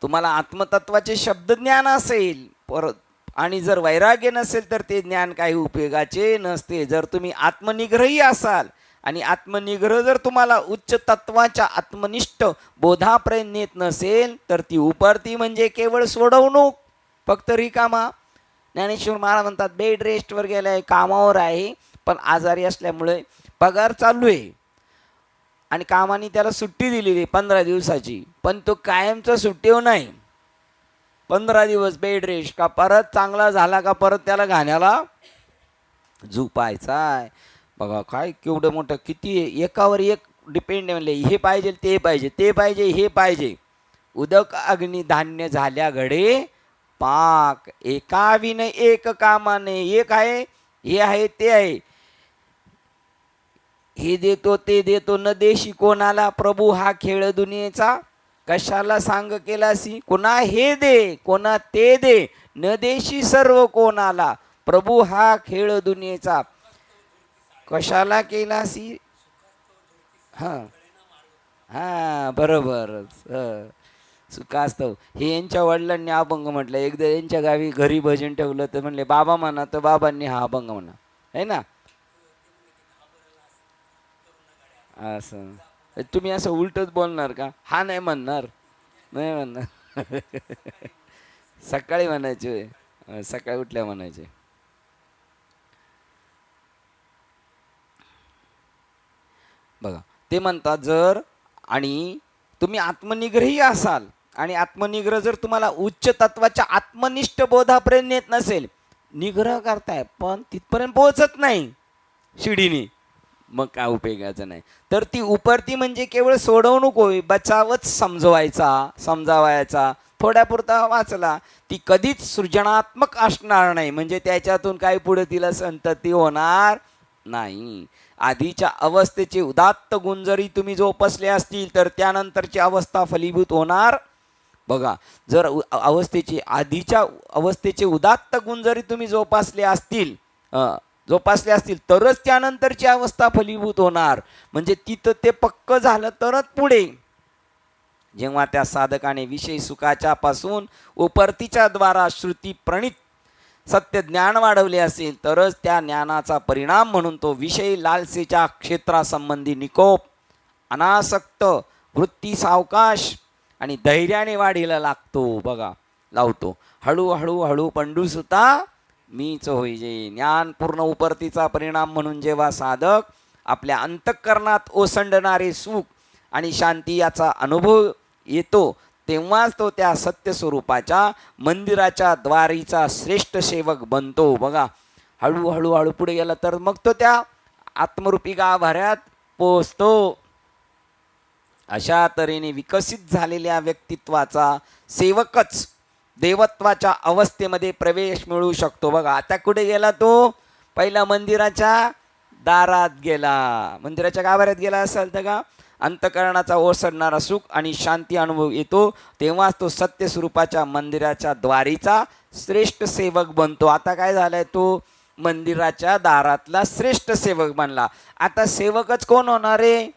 तुम्हाला आत्मतत्वाचे शब्दज्ञान असेल आणि जर वैराग्य नसेल तर ते ज्ञान काही उपयोगाचे नसते. जर तुम्ही आत्मनिग्रही असाल आणि आत्मनिग्रह जर तुम्हाला उच्च तत्वाच्या आत्मनिष्ठ बोधापर्यंत नेत नसेल तर ती उपरती म्हणजे केवळ सोडवणूक, फक्त रिकामा. ज्ञानेश्वर महाराज म्हणतात, बेड रेस्टवर गेलाय, कामावर आहे पण आजारी असल्यामुळे पगार चालू आहे आणि कामाने त्याला सुट्टी दिलेली 15 दिवसाची, पण तो कायमचा सुट्टीवर नाही. 15 दिवस बेड रेस्ट, का परत चांगला झाला का परत त्याला घाण्याला झोपायचा आहे. बघा काय केवढं मोठं, किती एकावर एक डिपेंड आहे. हे पाहिजे ते पाहिजे, ते पाहिजे हे पाहिजे. उदक अग्नी धान्य झाल्या घडे पाक, एका विन एक कामाने. एक आहे, हे आहे ते आहे, हे देतो ते देतो, न देशी कोणाला प्रभू हा खेळ दुनियेचा. कशाला सांग केलासी, कोणा हे दे कोणा ते दे, न देशी सर्व कोणाला प्रभू हा खेळ दुनियेचा. कशाला केलासी. बरोबर. सुखास्तव हे यांच्या वडिलांनी अभंग म्हटलं. एकदा यांच्या गावी घरी भजन ठेवलं तर म्हणले बाबा म्हणा, तर बाबांनी हा अभंग म्हणा, है ना. असं तुम्ही असं उलटच बोलणार का? हा नाही म्हणणार, नाही म्हणणार. सकाळी म्हणायचे होय. सकाळी उठल्या म्हणायचे. बघा ते म्हणतात जर आणि तुम्ही आत्मनिग्रही असाल आणि आत्मनिग्रह जर तुम्हाला उच्च तत्वाच्या आत्मनिष्ठ बोधापर्यंत येत नसेल, निग्रह करताय पण तिथपर्यंत पोहोचत नाही शिडीने, मग काय उपयोगाचं नाही. तर ती उपरती म्हणजे केवळ सोडवणूक होई, बचावच समजावायचा थोड्यापुरता वाचला, ती कधीच सृजनात्मक असणार नाही. म्हणजे त्याच्यातून काही पुढे तिला संतती होणार नाही. आधीच्या अवस्थेचे उदात्त गुण जरी तुम्ही जोपासले असतील तर त्यानंतरची अवस्था फलीभूत होणार. बघा जर आधीच्या अवस्थेचे उदात्त गुण जरी तुम्ही जोपासले असतील तरच त्यानंतरची अवस्था फलीभूत होणार. म्हणजे तिथं ते पक्क झालं तरच पुढे. जेव्हा त्या साधकाने विषय सुखाच्या पासून उपरतीच्या द्वारा श्रुती प्रणित सत्य ज्ञान वाढवले असेल तरच त्या ज्ञानाचा परिणाम म्हणून तो विषय लालसेच्या क्षेत्रासंबंधी निकोप, अनासक्त वृत्ती, सावकाश आणि धैर्याने वाढीला लावतो. हळूहळू पंडूसुता मीच होईजे. ज्ञानपूर्ण उपरतीचा परिणाम म्हणून जेव्हा साधक आपल्या अंतःकरणात ओसंडणारे सुख आणि शांती याचा अनुभव येतो तेव्हाच तो त्या सत्यस्वरूपाच्या मंदिराच्या द्वारीचा श्रेष्ठ सेवक बनतो. बघा हळूहळू पुढे गेला तर मग तो त्या आत्मरूपी गाभाऱ्यात पोचतो. अशा तऱ्हेने विकसित झालेल्या व्यक्तित्वाचा सेवकच देवत्वाच्या अवस्थेमध्ये प्रवेश मिळू शकतो. बघा आता कुठे गेला तो? पहिला मंदिराच्या दारात गेला, मंदिराच्या गाभाऱ्यात गेला असेल तर का अंतःकरणाचा ओसरणारा सुख आणि शांती अनुभव येतो तेव्हाच तो सत्य स्वरूपाच्या मंदिराच्या द्वारीचा श्रेष्ठ सेवक बनतो. आता काय झालंय? तो मंदिराच्या दारातला श्रेष्ठ सेवक बनला. आता सेवकच कोण होणार आहे?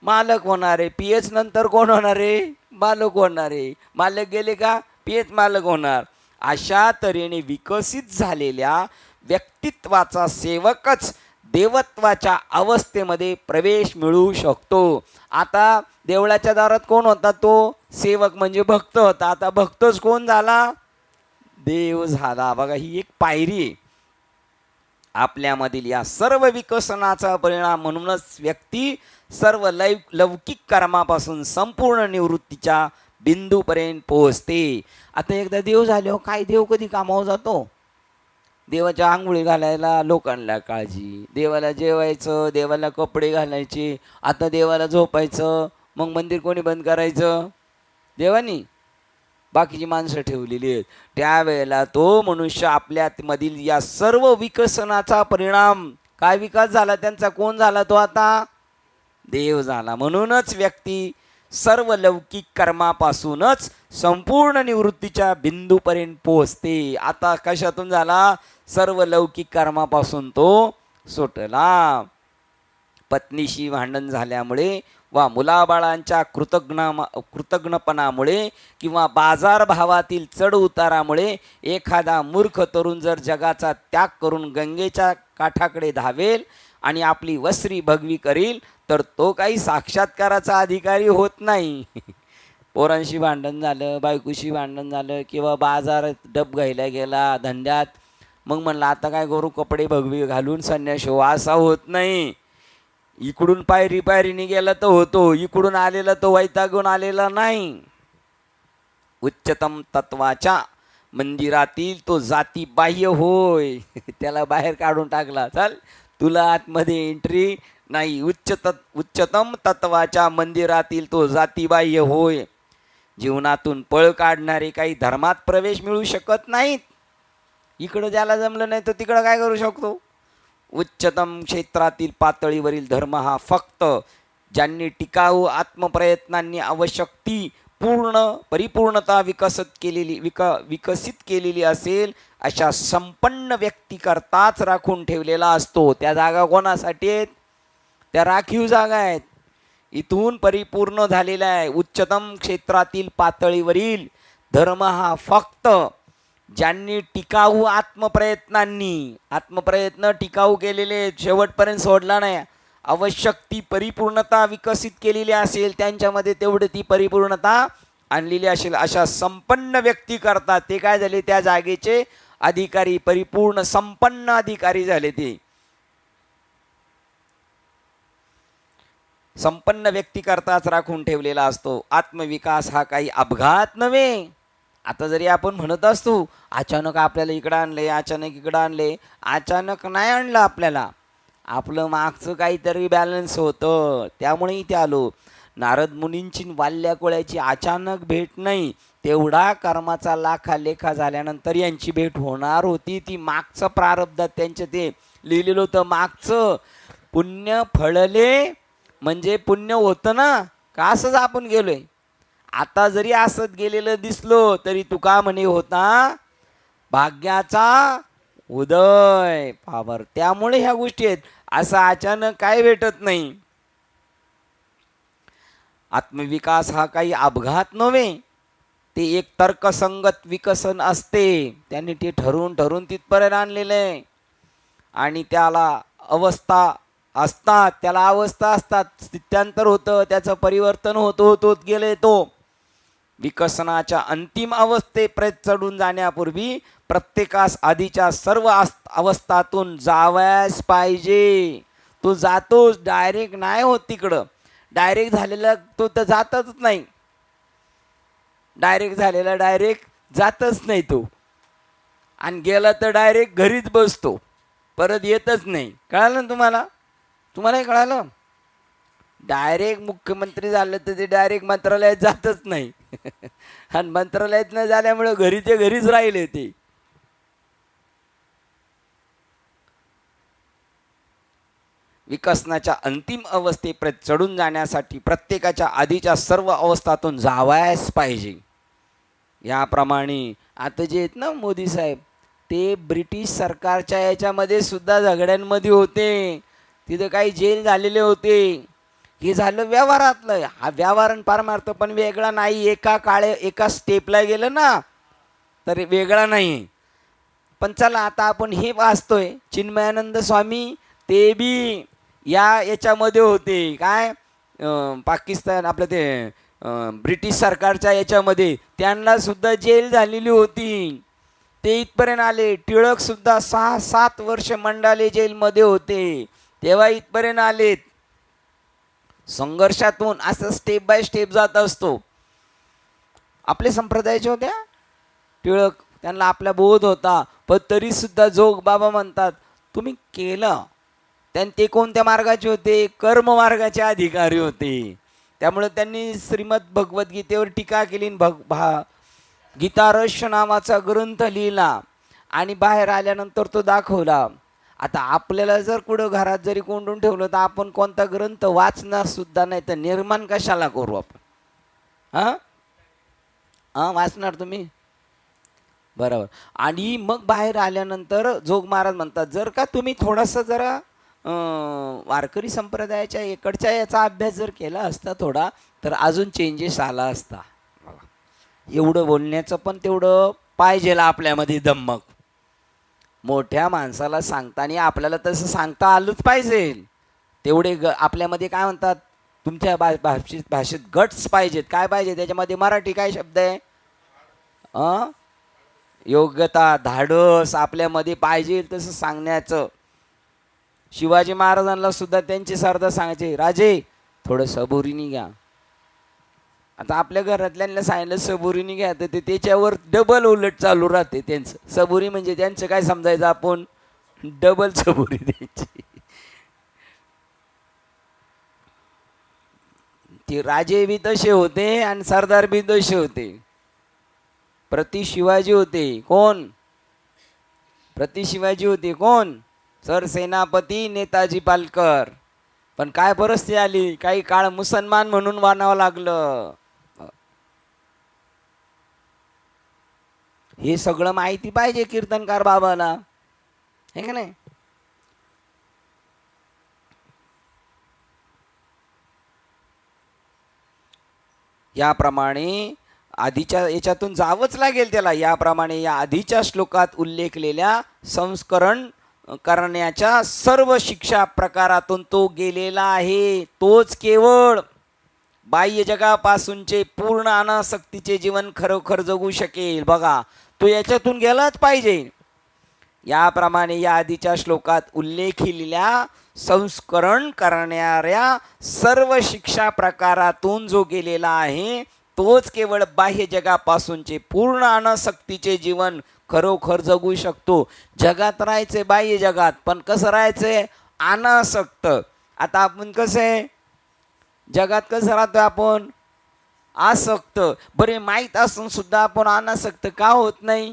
मालक होणार आहे. पीएच नंतर कोण होणार आहे? मालक होणार आहे. मालक गेले का पीएच मालक होणार. अशा तऱ्हेने विकसित झालेल्या व्यक्तित्वाचा सेवकच देवत्वाच्या अवस्थेमध्ये प्रवेश मिळू शकतो. आता देवळाच्या दारात कोण होता? तो सेवक म्हणजे भक्त होता. आता भक्तच कोण झाला? देव झाला. बघा ही एक पायरी आहे. आपल्यामधील या सर्व विकसनाचा परिणाम म्हणूनच व्यक्ती सर्व लौकिक कर्मापासून संपूर्ण निवृत्तीच्या बिंदूपर्यंत पोहोचते. आता एकदा देव झाल्यावर काय, देव कधी कामावर जातो? देवाच्या आंघोळी घालायला लोकांना काळजी, देवाला जेवायचं, देवाला कपडे घालायचे, आता देवाला झोपायचं. मग मंदिर कोणी बंद करायचं? देवानी. बाकीची माणसं ठेवलेली आहेत. त्यावेळेला तो मनुष्य आपल्यामधील या सर्व विकसनाचा परिणाम काय विकास झाला त्यांचा? कोण झाला तो? आता देव झाला. म्हणूनच व्यक्ती सर्व लौकिक कर्मापासूनच संपूर्ण निवृत्तीच्या बिंदूपर्यंत पोहोचते. आता कशातून झाला? सर्व लौकिक कर्मापासून तो सुटला. पत्नीशी भांडण झाल्यामुळे वा मुलाबाळांच्या कृतज्ञपणामुळे किंवा बाजारभावातील चढ उतारामुळे एखादा मूर्ख तरुण जर जगाचा त्याग करून गंगेच्या काठाकडे धावेल आणि आपली वस्त्री भगवी करील तर तो काही साक्षात्काराचा अधिकारी होत नाही. पोरांशी भांडण झालं, बायकोशी भांडण झालं किंवा बाजारात डब घ्यायला गेला धंद्यात, मग म्हणलं आता काय करू, कपडे भगवी घालून संन्यास हो, असा होत नाही. इकडून पायरीने गेला तर होतो, इकडून आलेला तो वैतागून आलेला नाही. उच्चतम तत्वाच्या मंदिरातील तो जाती बाह्य होय. त्याला बाहेर काढून टाकला. चल तुला आतमध्ये एंट्री नाही. उच्चतम तत्वाच्या मंदिरातील तो जातीबाह्य होय. जीवनातून पळ काढणारे काही धर्मात प्रवेश मिळू शकत नाहीत. इकडं ज्याला जमलं नाही तर तिकडं काय करू शकतो? उच्चतम क्षेत्रातील पातळीवरील धर्म हा फक्त ज्यांनी टिकाऊ आत्मप्रयत्नांनी आवश्यकती परिपूर्णता विकसित केलेली असेल अशा संपन्न व्यक्तीकरताच राखून ठेवलेला असतो. त्या जागा कोणासाठी आहेत? त्या राखीव जागा आहेत. इथून परिपूर्ण झालेला आहे. उच्चतम क्षेत्रातील पातळीवरील धर्म हा फक्त ज्यांनी टिकाऊ आत्मप्रयत्न टिकाऊ केलेले, शेवटपर्यंत सोडला नाही, आवश्यक ती परिपूर्णता विकसित केलेली असेल त्यांच्यामध्ये तेवढी ती परिपूर्णता आणलेली असेल अशा संपन्न व्यक्ती करतात ते काय झाले, त्या जागेचे अधिकारी, परिपूर्ण संपन्न अधिकारी झाले. ते संपन्न व्यक्ती करताच राखून ठेवलेला असतो. आत्मविकास हा काही अपघात नव्हे. आता जरी आपण म्हणत असतो अचानक आपल्याला इकडं आणले, अचानक इकडं आणले, अचानक नाही आणलं आपल्याला, आपलं मागचं काहीतरी बॅलन्स होतं त्यामुळे इथे आलो. नारद मुनींची वाल्याकोळ्याची अचानक भेट नाही, तेवढा कर्माचा लेखा झाल्यानंतर यांची भेट होणार होती. ती मागचं प्रारब्ध त्यांचं ते लिहिलेलं होतं. मागचं पुण्य फळले म्हणजे पुण्य होतं ना, का असंच आपण गेलोय. आता जरी असत गेलेलं दिसलो तरी तुका म्हणे होता भाग्याचा उदय पावर. त्यामुळे ह्या गोष्टी आहेत, असं अचानक काय भेटत नाही. आत्मविकास हा काही अपघात नव्हे, ते एक तर्कसंगत विकसन असते. त्यांनी ते ठरवून तिथपर्यंत आणलेलं आहे. आणि त्याला अवस्था असतात, त्याला अवस्था असतात, स्थित्यांतर होतं, त्याचं परिवर्तन होत गेले. तो विकसनाच्या अंतिम अवस्थेपर्यंत चढून जाण्यापूर्वी प्रत्येकास आधीच्या सर्व अवस्थातून जावयास पाहिजे. तो जातोच, डायरेक्ट नाही होत तिकडं. डायरेक्ट झालेला तो तर जातच नाही, डायरेक्ट झालेला डायरेक्ट जातच नाही तो. आणि गेला तर डायरेक्ट घरीच बसतो, परत येतच नाही. कळालं ना तुम्हाला? तुम्हालाही कळालं? डायरेक्ट मुख्यमंत्री झालं तर ते डायरेक्ट मंत्रालयात जातच नाही. आणि मंत्रालयात न झाल्यामुळे घरीचे घरीच राहिले ते. विकसनाच्या अंतिम अवस्थेपर्यंत चढून जाण्यासाठी प्रत्येकाच्या आधीच्या सर्व अवस्थातून जावयास पाहिजे. याप्रमाणे आता जे आहेत ना मोदी साहेब, ते ब्रिटिश सरकारच्या याच्यामध्ये सुद्धा झगड्यांमध्ये होते. तिथं काही जेल झालेले होते. हे झालं व्यवहारातलं. हा व्यवहार पारमार्थ पण वेगळा नाही. एका स्टेपला गेलं ना तर वेगळा नाही. पण चला आता आपण हे वाचतोय, चिन्मयानंद स्वामी ते बी याच्यामध्ये होते. काय पाकिस्तान आपलं ते ब्रिटिश सरकारच्या याच्यामध्ये त्यांना सुद्धा जेल झालेली होती. ते इथपर्यंत आले. टिळक सुद्धा 6-7 वर्ष मंडाले जेलमध्ये होते, तेव्हा इथपर्यंत आलेत. संघर्षातून असं स्टेप बाय स्टेप जात असतो. आपले संप्रदायाचे होत्या टिळक, त्यांना आपला बोध होता, पण तरी सुद्धा जोग बाबा म्हणतात तुम्ही केलं. ते कोणत्या मार्गाचे होते? कर्म मार्गाचे अधिकारी होते. त्यामुळे त्यांनी श्रीमद भगवद्गीतेवर टीका केली. गीतारश्य नावाचा ग्रंथ लिहिला आणि बाहेर आल्यानंतर तो दाखवला. आता आपल्याला जर कुठं घरात जरी कोंडून ठेवलं तर आपण कोणता ग्रंथ वाचणार सुद्धा नाही, तर निर्माण कशाला करू आपण? वाचणार तुम्ही बरोबर. आणि मग बाहेर आल्यानंतर जोग महाराज म्हणतात जर का तुम्ही थोडासा जरा वारकरी संप्रदायाच्या इकडच्या याचा अभ्यास जर केला असता थोडा, तर अजून चेंजेस आला असता. एवढं बोलण्याचं पण तेवढं पाहिजे आपल्यामध्ये धम्मक. मोठ्या माणसाला सांगताना आपल्याला तसं सांगता आलंच पाहिजे. तेवढे आपल्यामध्ये काय म्हणतात, तुमच्या भाषेत गट्स पाहिजेत. काय पाहिजे त्याच्यामध्ये? मराठी काय शब्द आहे? योग्यता, धाडस आपल्यामध्ये पाहिजे तसं सांगण्याचं. शिवाजी महाराजांना सुद्धा त्यांचे सरदार सांगायचे, राजे थोडं सबुरीने घ्या. आता आपल्या घरातल्यांना सांगितलं सबुरीने घ्या, तर ते त्याच्यावर डबल उलट चालू राहते त्यांचं. सबुरी म्हणजे त्यांचं काय समजायचं आपण? डबल सबुरी द्यायची. ते राजे बी तसे होते आणि सरदार बी तसे होते. प्रति शिवाजी होते कोण? प्रति शिवाजी होते कोण? सरसेनापती नेताजी पालकर. पण काय परिस्थिती आली, काही काळ मुसलमान म्हणून मानावं लागलं. हे सगळं माहिती पाहिजे कीर्तनकार बाबाला, हे का नाही? याप्रमाणे आधीच्या याच्यातून जावंच लागेल त्याला. याप्रमाणे या आधीच्या श्लोकात उल्लेखलेल्या संस्करण करण्याच्या सर्व शिक्षा प्रकारातून तो गेलेला आहे. तोच केवळ बाह्य जगापासूनचे पूर्ण अनासक्तीचे जीवन खरोखर जगू शकेल. बघा, तो याच्यातून गेलाच पाहिजे. याप्रमाणे या आधीच्या श्लोकात उल्लेखिलेल्या संस्करण करणाऱ्या सर्व शिक्षा प्रकारातून जो गेलेला आहे तोच केवळ बाह्य जगापासूनचे पूर्ण अनासक्तीचे जीवन खरोखर जगू शकतो. जगात राहायचे, बाह्य जगात, पण कसं राहायचंय? अनासक्त. आता आपण कसं आहे, जगात कसं राहतोय आपण? आसक्त. बरे माहीत असून सुद्धा आपण अनासक्त का होत नाही?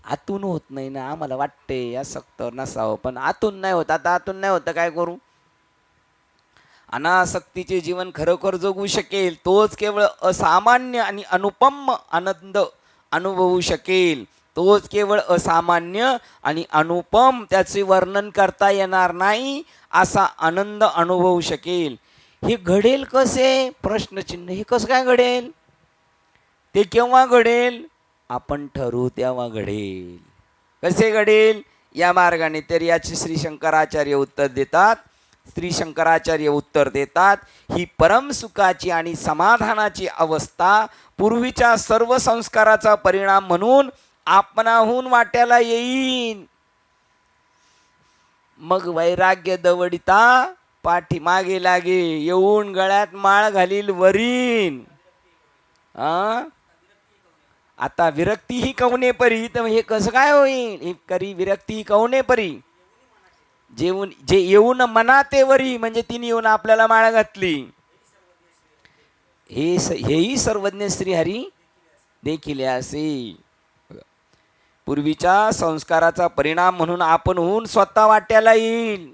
आतून होत नाही ना. आम्हाला वाटते आसक्त नसावं, पण आतून नाही होत. आता आतून नाही होतं, काय करू? अनासक्तीचे जीवन खरोखर जगू शकेल तोच केवळ असामान्य आणि अनुपम आनंद अनुभवू शकेल. तोच केवळ असामान्य आणि अनुपम, त्याचे वर्णन करता येणार नाही असा आनंद अनुभवू शकेल. हे घडेल कसे? प्रश्नचिन्ह. हे कसं काय घडेल? ते केव्हा घडेल? आपण ठरवू तेव्हा घडेल. कसे घडेल? या मार्गाने. तर याचे श्री शंकराचार्य उत्तर देतात. श्री शंकराचार्य उत्तर देतात, ही परमसुखाची आणि समाधानाची अवस्था पूर्वीच्या सर्व संस्काराचा परिणाम म्हणून आपणाहून वाट्याला येईन. मग वैराग्य दवडिता पाठीमागे लागे, येऊन गळ्यात माळ घालील वरीन. आता विरक्ती ही कवने परी. तर हे कसं काय होईल? ही करी विरक्ती ही कवने परी. जेवून जे येऊन मनाते वरी, म्हणजे तिने येऊन आपल्याला माळ घातली. हेही सर्वज्ञ श्रीहरी देखील असे. पूर्वीच्या संस्काराचा परिणाम म्हणून आपण होऊन स्वतः वाट्याला येईल.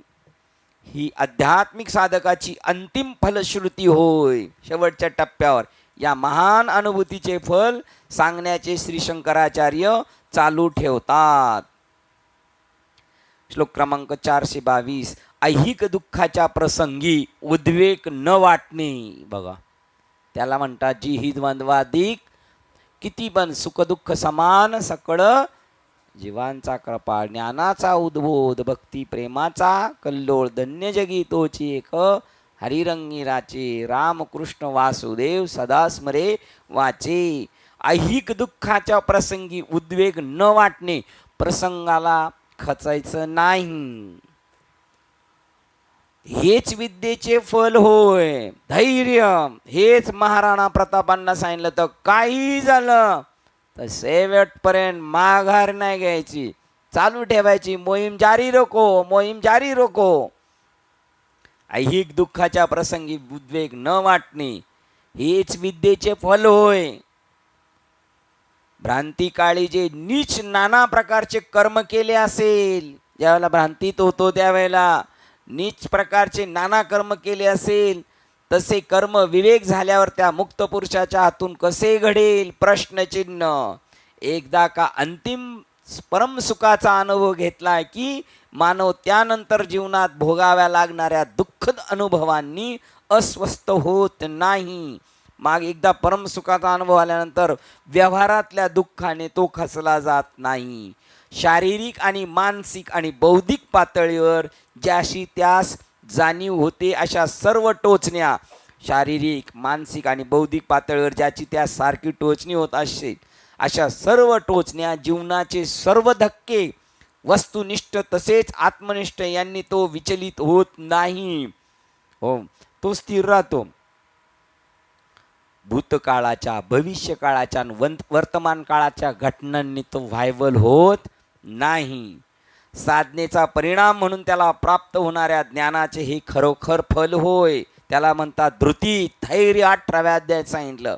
ही आध्यात्मिक साधकाची अंतिम फलश्रुती होय. शेवटच्या टप्प्यावर या महान अनुभूतीचे फल सांगण्याचे श्री शंकराचार्य चालू ठेवतात. श्लोक क्रमांक 422. ऐहिक दुःखाच्या प्रसंगी उद्वेग न वाटणे. बघा, त्याला म्हणतात जी ही द्वंद्वादिक किती पण सुखदुःख समान सकळ जीवांचा कृपा, ज्ञानाचा उद्बोध, भक्ती प्रेमाचा कल्लोळ, धन्य जगी तोची एक हरिरंगी राचे, रामकृष्ण वासुदेव सदा स्मरे वाचे. ऐहिक दुःखाच्या प्रसंगी उद्वेग न वाटणे, प्रसंगाला खचायचं नाही. हेच विद्येचे फल होय. धैर्य. हेच महाराणा प्रतापांना सांगितलं तर काही झालं तर शेवटपर्यंत माघार नाही घ्यायची, चालू ठेवायची. मोहीम जारी रखो, मोहीम जारी रखो. ऐहिक दुःखाच्या प्रसंगी उद्वेग न वाटणे हेच विद्येचे फल होय. भ्रांती काळी जे नीच नाना प्रकारचे कर्म केले असेल, ज्यावेळेला भ्रांतीत होतो त्यावेळेला नीच प्रकारचे नाना कर्म केले असेल, तसे कर्म विवेक झाल्यावर त्या मुक्त पुरुषाच्या हातून कसे घडेल? प्रश्नचिन्ह. एकदा का अंतिम परमसुखाचा अनुभव घेतला की मानव त्यानंतर जीवनात भोगाव्या लागणाऱ्या दुःखद अनुभवांनी अस्वस्थ होत नाही. मग एकदा परमसुखाचा अनुभव आल्यानंतर व्यवहारातल्या दुःखाने तो खचला जात नाही. शारीरिक आणि मानसिक आणि बौद्धिक पातळीवर ज्याशी त्यास जाणीव होते अशा सर्व टोचण्या, शारीरिक मानसिक आणि बौद्धिक पातळीवर ज्याची त्यास सारखी टोचणी होत असेल अशा सर्व टोचण्या, जीवनाचे सर्व धक्के, वस्तुनिष्ठ तसेच आत्मनिष्ठ यांनी तो विचलित होत नाही. हो, तो स्थिर राहतो. भूतकाळाच्या, भविष्यकाळाच्या, वर्तमान काळाच्या घटनांनी तो व्हायबल होत नाही. साधनेचा परिणाम म्हणून त्याला प्राप्त होणाऱ्या ज्ञानाचे हे खरोखर फल होय. त्याला म्हणतात धृती. धैर्य 18व्या अध्यायात सांगितलं.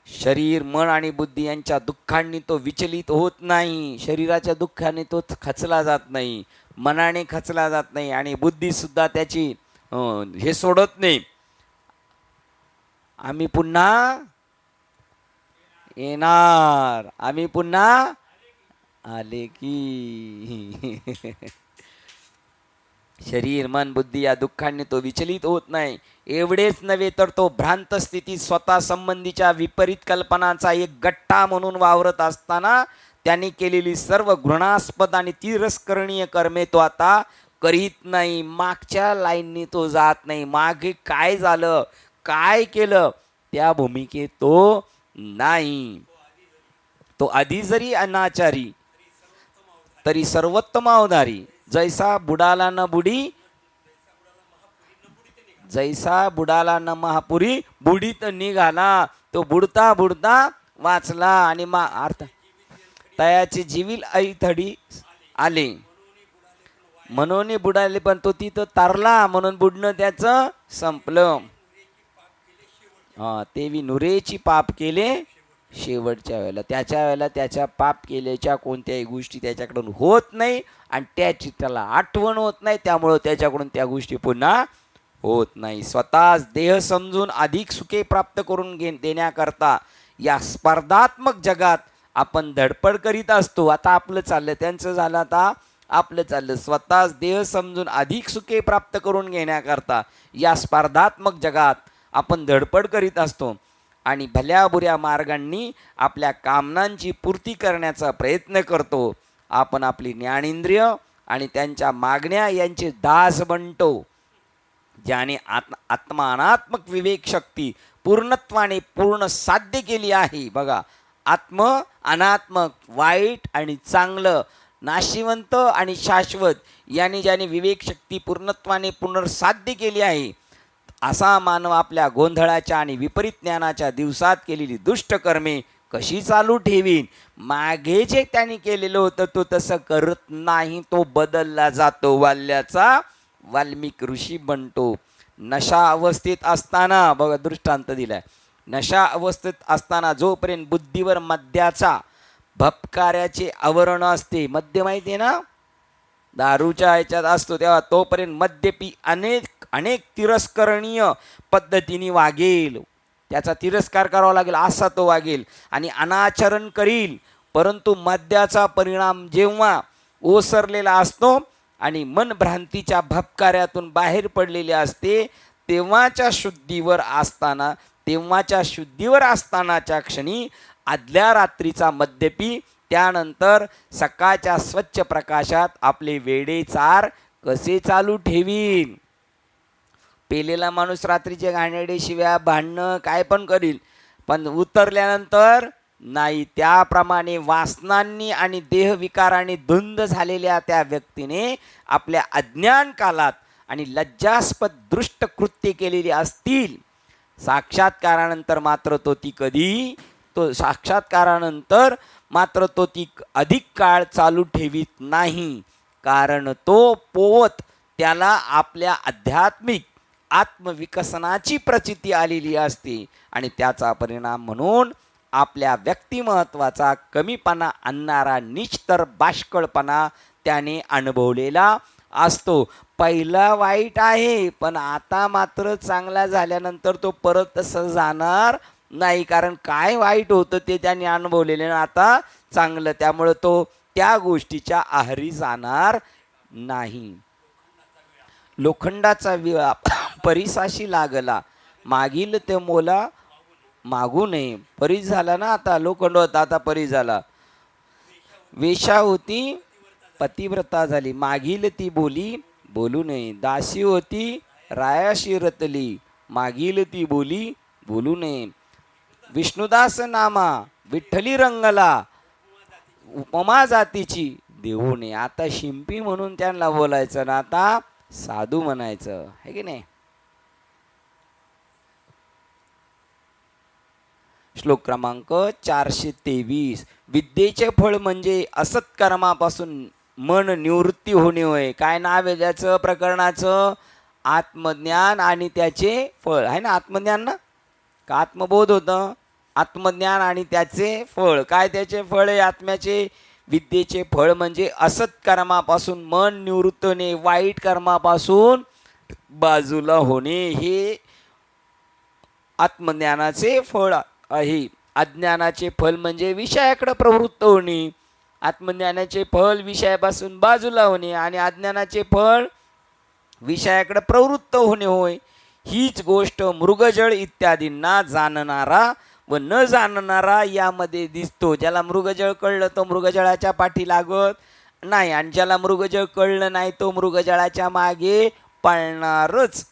शरीर, मन आणि बुद्धी यांच्या दुःखांनी तो विचलित होत नाही. शरीराच्या दुःखाने तो खचला जात नाही, मनाने खचला जात नाही आणि बुद्धी सुद्धा त्याची हे सोडत नाही. आम्ही पुन्हा येणार, आम्ही पुन्हा आले की. शरीर, मन, बुद्धी या दुःखांनी तो विचलित होत नाही. एवढेच नव्हे तर तो भ्रांत स्थितीत स्वतः संबंधीच्या विपरीत कल्पनांचा एक गठ्ठा म्हणून वावरत असताना त्यांनी केलेली सर्व घृणास्पद आणि तिरस्करणीय कर्मे तो आता करीत नाही. मागच्या लाईननी तो जात नाही. मागे काय झालं, काय केलं त्या भूमिकेत तो नाही. तो आधी जरी अनाचारी तरी सर्वोत्तम अवधारी. जैसा बुडाला न बुडी, जैसा बुडाला न महापुरी बुडीत निघाला. तो बुडता बुडता वाचला. आणि अर्थ तयाचे जीविल ऐथडी आले, म्हणून बुडाले, पण तो तिथं तारला म्हणून बुडणं त्याचं संपलं. तेवी नुरेची पाप केले शेवटच्या वेळेला. त्याच्या वेळेला त्याच्या पाप केल्याच्या कोणत्याही गोष्टी त्याच्याकडून होत नाही आणि त्याची त्याला आठवण होत नाही. त्यामुळं त्याच्याकडून त्या गोष्टी पुन्हा होत नाही. स्वतःच देह समजून अधिक सुखे प्राप्त करून देण्याकरता या स्पर्धात्मक जगात आपण धडपड करीत असतो. आता आपलं चाललं, त्यांचं झालं, आता आपलं चाललं. स्वतःच देह समजून अधिक सुखे प्राप्त करून घेण्याकरता या स्पर्धात्मक जगात आपण धडपड करीत असतो आणि भल्या बुऱ्या मार्गांनी आपल्या कामनांची पूर्ती करण्याचा प्रयत्न करतो. आपण आपली ज्ञानेंद्रिय आणि त्यांच्या मागण्या यांचे दास बनतो. ज्याने आत्मानात्मक विवेक शक्ती पूर्णत्वाने पूर्ण साध्य केली आहे. बघा, आत्म अनात्मक, वाईट आणि चांगलं, नाशिवंत आणि शाश्वत याने ज्याने विवेक शक्ती पूर्णत्वाने पुनर्साध्य केली आहे, असा मानव आपल्या गोंधळाच्या आणि विपरीत ज्ञानाच्या दिवसात केलेली दुष्ट कर्मे कशी चालू ठेवीन. मागे जे त्यांनी केलेलं होतं तो तसं करत नाही, तो बदलला जातो, वाल्याचा वाल्मिक ऋषी बनतो. नशा अवस्थेत असताना, बघा दृष्टांत दिलाय, नशा अवस्थेत असताना जोपर्यंत बुद्धीवर मद्याचा भपकाऱ्याचे आवरण असते, मद्य माहिती आहे ना, दारूच्या ह्याच्यात असतो, तेव्हा तोपर्यंत मद्यपी अनेक तिरस्करणीय पद्धतीने वागेल. त्याचा तिरस्कार करावा लागेल असा तो वागेल आणि अनाचरण करील. परंतु मद्याचा परिणाम जेव्हा ओसरलेला असतो आणि मन भ्रांतीच्या भपकाऱ्यातून बाहेर पडलेले असते, तेव्हाच्या शुद्धीवर असतानाच्या क्षणी आदल्या रात्रीचा मद्यपी त्यानंतर सकाळच्या स्वच्छ प्रकाशात आपले वेडे चार कसे चालू ठेवीन. पेलेला माणूस रात्रीचे घाणेरडे शिव्या, भांडणं काय पण करील, पण उतरल्यानंतर नाही. त्याप्रमाणे वासनांनी आणि देहविकाराने धुंद झालेल्या त्या व्यक्तीने आपल्या अज्ञान कालात आणि लज्जास्पद दृष्ट कृत्ये केलेली असतील. साक्षात्कारानंतर मात्र तो ती अधिक काळ चालू ठेवीत नाही, कारण तो पोवत त्याला आपल्या आध्यात्मिक आत्मविकसनाची प्रचिती आलेली असते आणि त्याचा परिणाम म्हणून आपल्या व्यक्तिमत्वाचा कमीपणा आणणारा निष्ठर बाष्कळपणा त्याने अनुभवलेला असतो. पहिला वाईट आहे, पण आता मात्र चांगला झाल्यानंतर तो परत तसं जाणार नाही, कारण काय वाईट होतं ते त्याने अनुभवलेले ना आता चांगलं, त्यामुळे तो त्या गोष्टीच्या आहारी जाणार नाही. लोखंडाचा विळा परिसाशी लागला, मागील ते मोला मागू नये. परी झाला ना, आता लोखंड होता आता परी झाला. वेशा होती पतिव्रता झाली, मागील ती बोली बोलू नये. दासी होती रायाशी रतली, मागील ती बोली बोलू नये. विष्णुदास नामा विठ्ठली रंगला, उपमा जातीची देऊ नये. आता शिंपी म्हणून त्यांना बोलायचं ना, आता साधू म्हणायचं, है की नाही. श्लोक क्रमांक 423. विद्येचे फळ म्हणजे असत्कर्मापासून मन निवृत्ती होणे होय. काय नाव आहे त्याचं प्रकरणाचं? आत्मज्ञान आणि त्याचे फळ आहे ना. आत्मज्ञान ना का आत्मबोध होतं? आत्मज्ञान आणि त्याचे फळ. काय त्याचे फळ आहे आत्म्याचे? विद्येचे फळ म्हणजे असत्कर्मापासून मन निवृत्त होणे, वाईट कर्मापासून बाजूला होणे, हे आत्मज्ञानाचे फळ आहे. अज्ञानाचे फल म्हणजे विषयाकडे प्रवृत्त होणे. आत्मज्ञानाचे फल विषयापासून बाजूला होणे आणि अज्ञानाचे फळ विषयाकडे प्रवृत्त होणे होय. हीच गोष्ट मृगजळ इत्यादींना जाणणारा व न जाणणारा यामध्ये दिसतो. ज्याला मृगजळ कळलं तो मृगजळाच्या पाठी लागत नाही आणि ज्याला मृगजळ कळलं नाही तो मृगजळाच्या मागे पळणारच.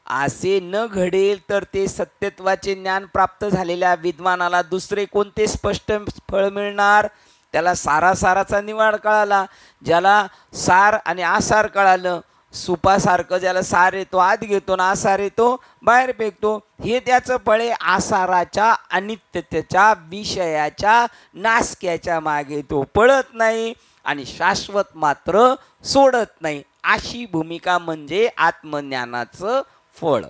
असे न घडेल तर ते सत्यत्वाचे ज्ञान प्राप्त झालेल्या विद्वानाला दुसरे कोणते स्पष्ट फळ मिळणार? त्याला सारासाराचा निवाड कळाला, ज्याला सार आणि आसार कळालं, सुपासारखं ज्याला सार येतो आत घेतो ना आसार येतो बाहेर फेकतो, हे त्याचं फळ आहे. आसाराच्या अनित्यतेच्या विषयाच्या नासक्याच्या मागे तो पळत नाही आणि शाश्वत मात्र सोडत नाही. अशी भूमिका म्हणजे आत्मज्ञानाचं फळ.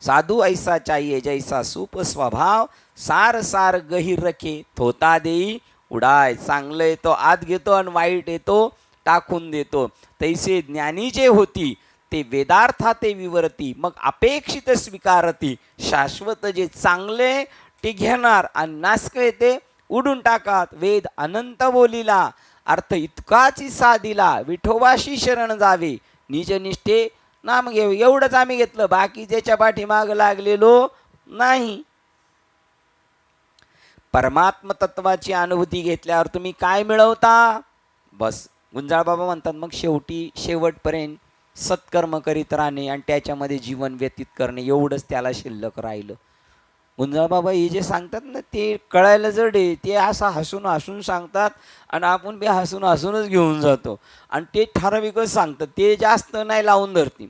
साधू ऐसा चाहिए जैसा सूप स्वभाव, सार सार गहीर रखे थोता देई उडाय. चांगलं येतो आत घेतो आणि वाईट येतो टाकून देतो. तैसे ज्ञानी जे होती ते वेदार्था ते विवरती, मग अपेक्षित स्वीकारती. शाश्वत जे चांगले ते घेणार आणि नासके ते उडून टाकात. वेद अनंत बोलिला, अर्थ इतकाची साधिला. विठोबाशी शरण जावे, निजनिष्ठे नाम घेऊ. एवढंच आम्ही घेतलं, बाकी ज्याच्या पाठीमाग लागलेलो नाही. परमात्म तत्वाची अनुभूती घेतल्यावर तुम्ही काय मिळवता? बस गुंजाळ बाबा म्हणतात मग शेवटपर्यंत सत्कर्म करीत राहणे आणि त्याच्यामध्ये जीवन व्यतीत करणे, एवढंच त्याला शिल्लक राहिलं. गुंजाळ बाबा हे जे सांगतात ना ते कळायला जड आहे. ते असं हसून हसून सांगतात आणि आपण बी हसून हसूनच घेऊन जातो. आणि ते ठराविकच सांगतात, ते जास्त नाही लावून धरतील.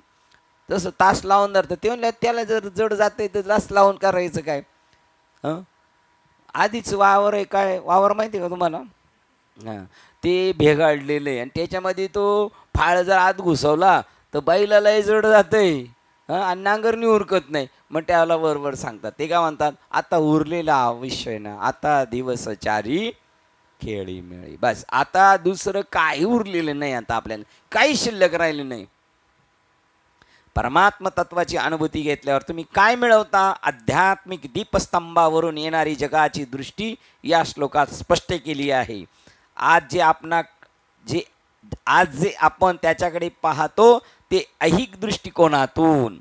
तसं तास लावून धरतं ते म्हणलं त्याला जर जड जाते तर तास लावून करायचं काय? आधीच वावर आहे, काय वावर माहिती आहे का तुम्हाला? हां, ते भेगाडलेलं आहे आणि त्याच्यामध्ये तो फाळ जर आत घुसवला तर बैलालाही जड जातंय आणि नांगरणी उरकत नाही. मग त्याला वरवर सांगतात, ते काय म्हणतात, आता उरलेला विषय ना, आता दिवस चारी खेळी मिळी. बस आता दुसरं काही उरलेलं नाही, आता आपल्याला काही शिल्लक राहिलं नाही. परमात्म तत्वाची अनुभूती घेतल्यावर तुम्ही काय मिळवता? आध्यात्मिक दीपस्तंभावरून येणारी जगाची दृष्टी या श्लोकात स्पष्ट केली आहे. आज जे आपण त्याच्याकडे पाहतो ते ऐहिक दृष्टिकोनातून,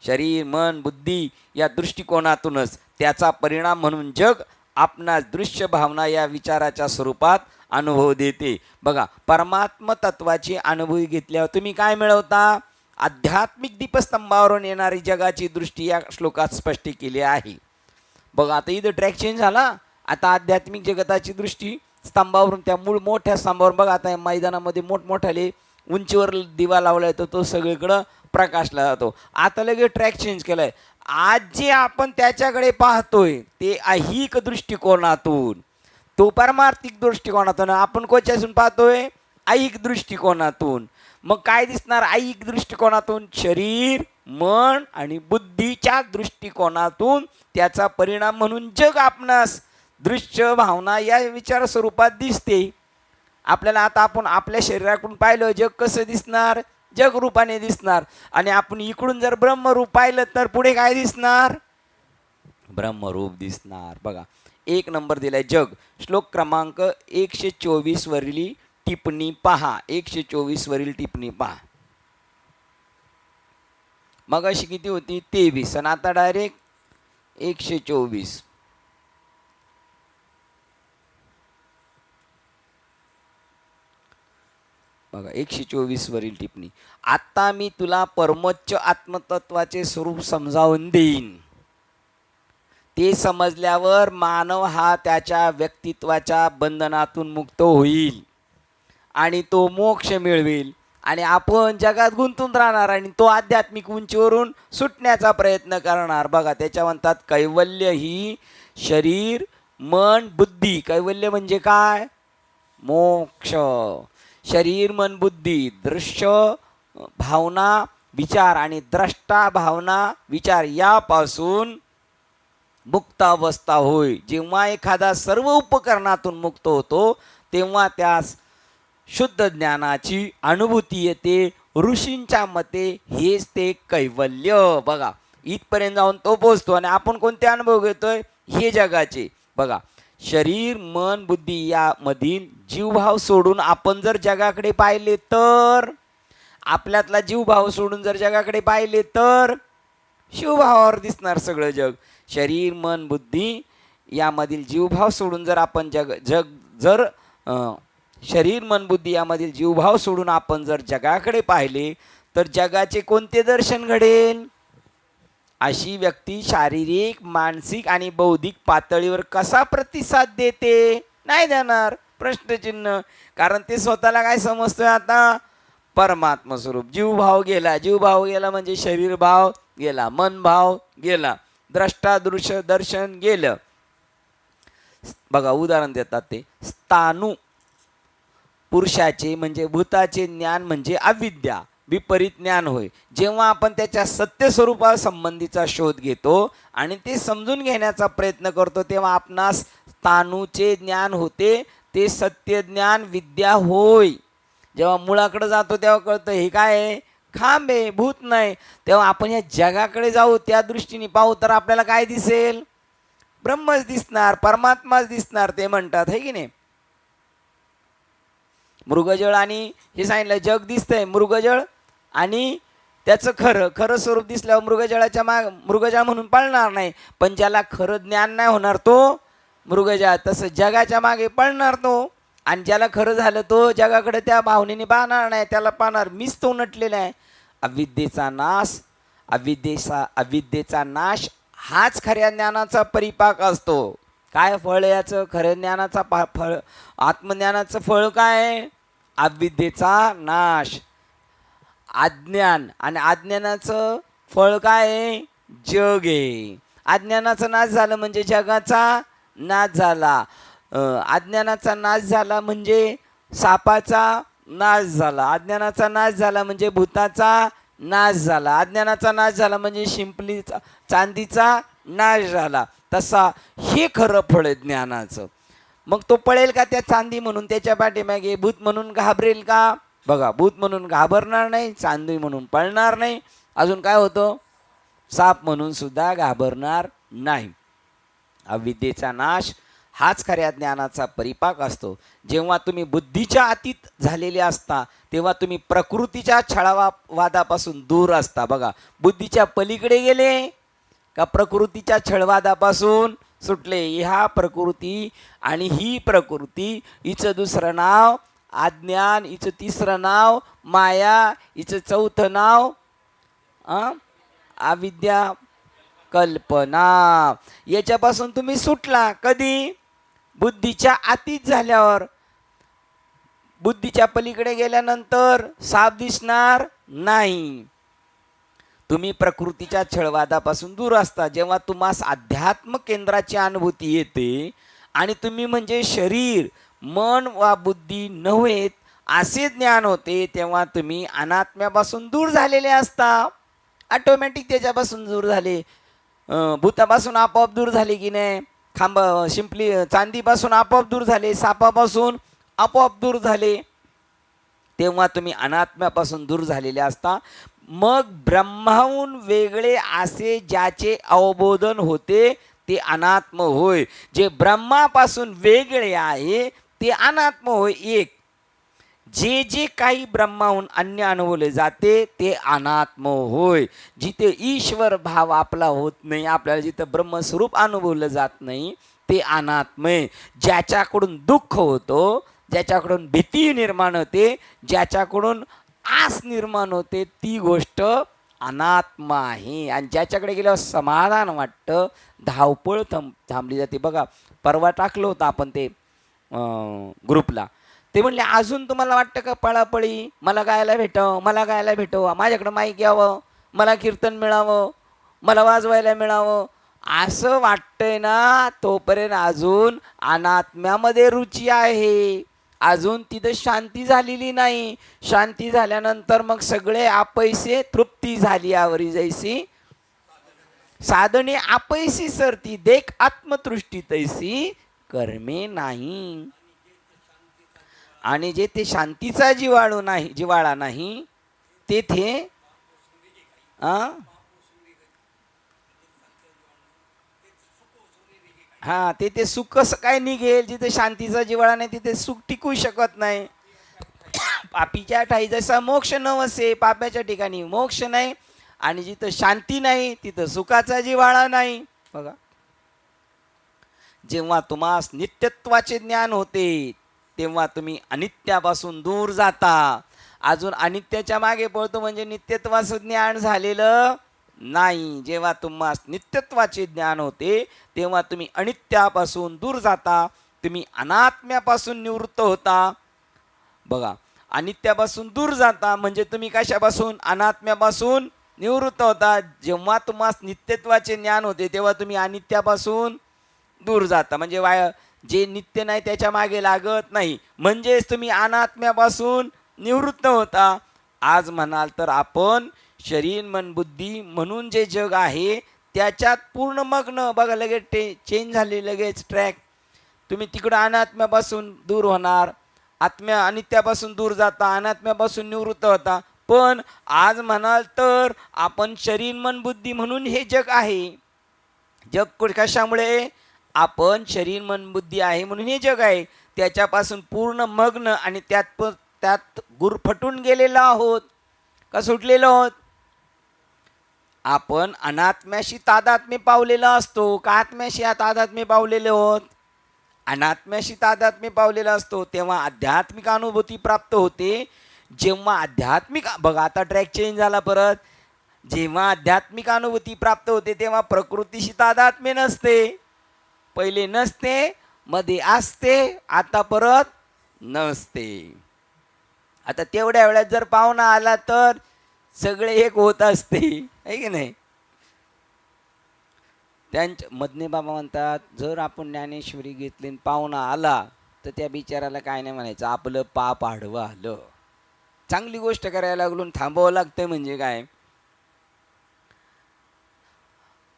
शरीर मन बुद्धी या दृष्टिकोनातूनच त्याचा परिणाम म्हणून जग आपणास दृश्य भावना या विचाराच्या स्वरूपात अनुभव देते. बघा, परमात्म तत्वाची अनुभूती घेतल्यावर तुम्ही काय मिळवता? आध्यात्मिक दीपस्तंभावरून येणारी जगाची दृष्टी या श्लोकात स्पष्ट केली आहे. बघा आता इथं ट्रॅक चेंज झाला. आता आध्यात्मिक जगताची दृष्टी स्तंभावरून त्या मूळ मोठ्या स्तंभावर, बघा आता मैदानामध्ये मोठमोठाले उंचीवर दिवा लावला येतो, तो सगळीकडं प्रकाशला जातो. आता लगेच ट्रॅक चेंज केलाय. आज जे आपण त्याच्याकडे पाहतोय ते ऐहिक दृष्टिकोनातून, तो परमार्थिक दृष्टिकोनातून. आपण कोच्यातून पाहतोय? ऐहिक दृष्टिकोनातून. मग काय दिसणार ऐहिक दृष्टिकोनातून? शरीर मन आणि बुद्धीच्या दृष्टिकोनातून त्याचा परिणाम म्हणून जग आपणास दृश्य भावना या विचार स्वरूपात दिसते. आपल्याला आता आपण आपल्या शरीराकडून पाहिलं जग कसं दिसणार? जग रूपाने दिसणार. आणि आपण इकडून जर ब्रह्मरूप पाहिलं तर पुढे काय दिसणार? ब्रह्मरूप दिसणार. बघा 1 नंबर दिलाय जग. श्लोक क्रमांक 124 वरील टिप्पणी पहा. 124 वरील टिप्पणी पहा. मग अशी किती होती? 23 आणि आता डायरेक्ट 124. बघा 124 वरील टिप्पणी. आता मी तुला परमोच्च आत्मतत्वाचे स्वरूप समजावून देईन. ते समजल्यावर मानव हा त्याच्या व्यक्तित्वाच्या बंधनातून मुक्त होईल आणि तो मोक्ष मिळवेल आणि आपण जगात गुंतून राहणार आणि तो आध्यात्मिक उंचीवरून सुटण्याचा प्रयत्न करणार. बघा त्याच्या म्हणतात कैवल्य ही शरीर मन बुद्धी. कैवल्य म्हणजे काय? मोक्ष. शरीर मन बुद्धी दृश्य भावना विचार आणि द्रष्टा भावना विचार यापासून मुक्त अवस्था होय. जेव्हा एखादा सर्व उपकरणातून मुक्त होतो तेव्हा त्यास शुद्ध ज्ञानाची अनुभूती येते. ऋषींच्या मते हेच ते कैवल्य. बघा इथपर्यंत जाऊन तो पोचतो आणि आपण कोणते अनुभव घेतोय? हे जगाचे. बघा शरीर मन बुद्धी यामधील जीवभाव सोडून आपण जर जगाकडे पाहिले तर, आपल्यातला जीवभाव सोडून जर जगाकडे पाहिले तर शिवभावावर दिसणार सगळं जग. शरीर मन बुद्धी यामधील जीवभाव सोडून जर आपण शरीर मन बुद्धी यामधील जीवभाव सोडून आपण जर जगाकडे पाहिले तर जगाचे कोणते दर्शन घडेल? अशी व्यक्ती शारीरिक, मानसिक आणि बौद्धिक पातळीवर कसा प्रतिसाद देते? नाही देणार, प्रश्नचिन्ह. कारण ते स्वतःला काय समजतोय आता? परमात्मा स्वरूप. जीवभाव गेला. जीवभाव गेला म्हणजे शरीर भाव गेला, मन भाव गेला, द्रष्टा दृश्य दर्शन गेलं. बघा उदाहरण देतात ते, स्थाणू पुरुषाचे म्हणजे भूताचे ज्ञान म्हणजे अविद्या, विपरीत ज्ञान होय. जेव्हा आपण त्याच्या सत्य स्वरूपासंबंधीचा शोध घेतो आणि ते समजून घेण्याचा प्रयत्न करतो, तेव्हा आपणास स्थाणूचे ज्ञान होते, ते सत्य ज्ञान विद्या होय. जेव्हा मुळाकडे जातो तेव्हा कळतं हे काय आहे? खांब आहे, भूत नाही. तेव्हा आपण या जगाकडे जाऊ, त्या दृष्टीने पाहू, तर आपल्याला काय दिसेल? ब्रह्मच दिसणार, परमात्माच दिसणार. ते म्हणतात है की नाही, मृगजळ आणि हे सांगितलं जग दिसतंय, मृगजळ आणि त्याचं खरं खरं स्वरूप दिसल्यावर मृगजळाच्या मृगजळ म्हणून पळणार नाही. पण ज्याला खरं ज्ञान नाही होणार तो मृगजळ, तसं जगाच्या मागे पळणार तो. आणि ज्याला खरं झालं तो जगाकडे त्या भावनेने पाहणार नाही, त्याला पाहणार मीच तो नटलेला आहे. अविद्येचा नाश हाच खऱ्या ज्ञानाचा परिपाक असतो. काय फळ याचं? खऱ्या ज्ञानाचा फळ, आत्मज्ञानाचं फळ काय? अविद्येचा नाश, अज्ञान. आणि अज्ञानाचं फळ काय आहे? जग आहे. अज्ञानाचा नाश झाला म्हणजे जगाचा नाश झाला. अज्ञानाचा नाश झाला म्हणजे सापाचा नाश झाला. अज्ञानाचा नाश झाला म्हणजे भूताचा नाश झाला. अज्ञानाचा नाश झाला म्हणजे शिंपलीचा चांदीचा नाश झाला. तसा हे खरं फळ ज्ञानाचं. मग तो पळेल का त्या चांदी म्हणून त्याच्या पाठीमागे? भूत म्हणून घाबरेल का? बघा, भूत म्हणून घाबरणार नाही, चांदी म्हणून पळणार नाही. अजून काय होतं? साप म्हणून सुद्धा घाबरणार नाही. अविद्येचा नाश हाच खऱ्या ज्ञानाचा परिपाक असतो. जेव्हा तुम्ही बुद्धीच्या अतीत झालेले असता तेव्हा तुम्ही प्रकृतीच्या छळवादापासून दूर असता. बघा, बुद्धीच्या पलीकडे गेले का प्रकृतीच्या छळवादापासून सुटले. ह्या प्रकृती आणि ही प्रकृती, हिचं दुसरं नाव अज्ञान, हिचं तिसरं नाव माया, हिचं चौथं नाव अविद्या, कल्पना. याच्यापासून तुम्ही सुटला कधी? बुद्धीच्या अतीत झाल्यावर. बुद्धीच्या पलीकडे गेल्यानंतर साप दिसणार नाही. तुम्ही प्रकृतीच्या छळवादापासून दूर असता. जेव्हा तुम्हास अध्यात्म केंद्राची अनुभूती येते आणि तुम्ही म्हणजे शरीर, मन वा बुद्धी नव्हेत असे ज्ञान होते, तेव्हा तुम्ही अनात्म्यापासून दूर झालेले असता. ऑटोमॅटिक त्याच्यापासून दूर झाले. भूतापासून आपोआप दूर झाले की नाही? शिंपली चांदीपासून आपोआप दूर झाले, सापापासून आपोआप दूर झाले. तेव्हा तुम्ही अनात्म्यापासून दूर झालेले असता. मग ब्रह्माहून वेगळे असे ज्याचे अवबोधन होते ते अनात्म होय. जे ब्रह्मापासून वेगळे आहे ते अनात्म होय. एक जे जे काही ब्रह्माहून अन्य अनुभवले जाते ते अनात्म होय. जिथे ईश्वर भाव आपला होत नाही, आपल्याला जिथं ब्रह्मस्वरूप अनुभवलं जात नाही ते अनात्म आहे. ज्याच्याकडून दुःख होतो, ज्याच्याकडून भीती निर्माण होते, ज्याच्याकडून आस निर्माण होते, ती गोष्ट अनात्मा आहे. आणि ज्याच्याकडे गेल्यावर समाधान वाटतं, धावपळ थांबली जाते. बघा, परवा टाकलं होतं आपण ते ग्रुपला. ते म्हणले अजून तुम्हाला वाटतं का पळापळी? मला गायला भेटावं, मला गायला भेटावं, माझ्याकडं माईक यावं, मला कीर्तन मिळावं, मला वाजवायला मिळावं, असं वाटतंय ना, तोपर्यंत अजून अनात्म्यामध्ये रुची आहे. अजून तिथं शांती झालेली नाही. शांती झाल्यानंतर मग सगळे आपैसे तृप्ती झाली यावरी जैसी साधने आपैसी सरती, देख आत्मतृष्टी तैसी कर्मे नाही. आणि जेथे शांतीचा जिवाळा नाही तेथे तेथे सुख कसं काय निघेल? जिथे शांतीचा जिव्हाळा नाही तिथे सुख टिकू शकत नाही. पापीच्या ठाई जसा मोक्ष न वसे, पाप्याच्या ठिकाणी मोक्ष नाही. आणि जिथं शांती नाही तिथं सुखाचा जिव्हाळा नाही. बघा, जेव्हा तुम्हास नित्यत्वाचे ज्ञान होते तेव्हा तुम्ही अनित्यापासून दूर जाता. अजून अनित्याच्या मागे पळतो म्हणजे नित्यत्वाचं ज्ञान झालेलं नाही. जेव्हा तुम्हाला नित्यत्वाचे ज्ञान होते तेव्हा तुम्ही अनित्यापासून दूर जाता, तुम्ही अनात्म्यापासून निवृत्त होता. बघा, अनित्यापासून दूर जाता म्हणजे तुम्ही कशापासून? अनात्म्यापासून निवृत्त होता. जेव्हा तुम्हाला नित्यत्वाचे ज्ञान होते तेव्हा तुम्ही अनित्यापासून दूर जाता, म्हणजे जे नित्य नाही त्याच्या मागे लागत नाही, म्हणजेच तुम्ही अनात्म्यापासून निवृत्त होता. आज म्हणाल तर आपण शरीर मन बुद्धी म्हणून जे जग आहे त्याच्यात पूर्ण मग्न. बघा, लगेच चेंज झाले, लगेच ट्रॅक. तुम्ही तिकडं अनात्म्यापासून दूर होणार, अनित्यापासून दूर जाता, अनात्म्यापासून निवृत्त होता. पण आज म्हणाल तर आपण शरीर मन बुद्धी म्हणून हे जग आहे. जग कशामुळे? आपण शरीर मन बुद्धी आहे म्हणून हे जग आहे. त्याच्यापासून पूर्ण मग्न आणि त्यात गुरफटून गेलेलो आहोत का सुटलेलो आहोत? आपण अनात्म्याशी तादात्म्य पावलेला असतो का आत्म्याशी तादात्म्य पावलेले आहोत? अनात्म्याशी तादात्म्य पावलेला असतो तेव्हा आध्यात्मिक अनुभूती प्राप्त होते. जेव्हा आध्यात्मिक, बघा आता ट्रॅक चेंज झाला परत. जेव्हा आध्यात्मिक अनुभूती प्राप्त होते तेव्हा प्रकृतीशी तादात्म्य नसते. पहिले नसते, मध्ये असते, आता परत नसते. आता तेवढ्या वेळात जर पाहुणा आला तर सगळे एक होत असते, आहे की नाही? त्यांच्या मधने बाबा म्हणतात, जर आपण ज्ञानेश्वरी घेतली आणि पाहुणा आला तर त्या बिचाराला काय नाही म्हणायचं, आपलं पाप आडवं आलं. चांगली गोष्ट करायला लागलो थांबावं लागतंय म्हणजे काय?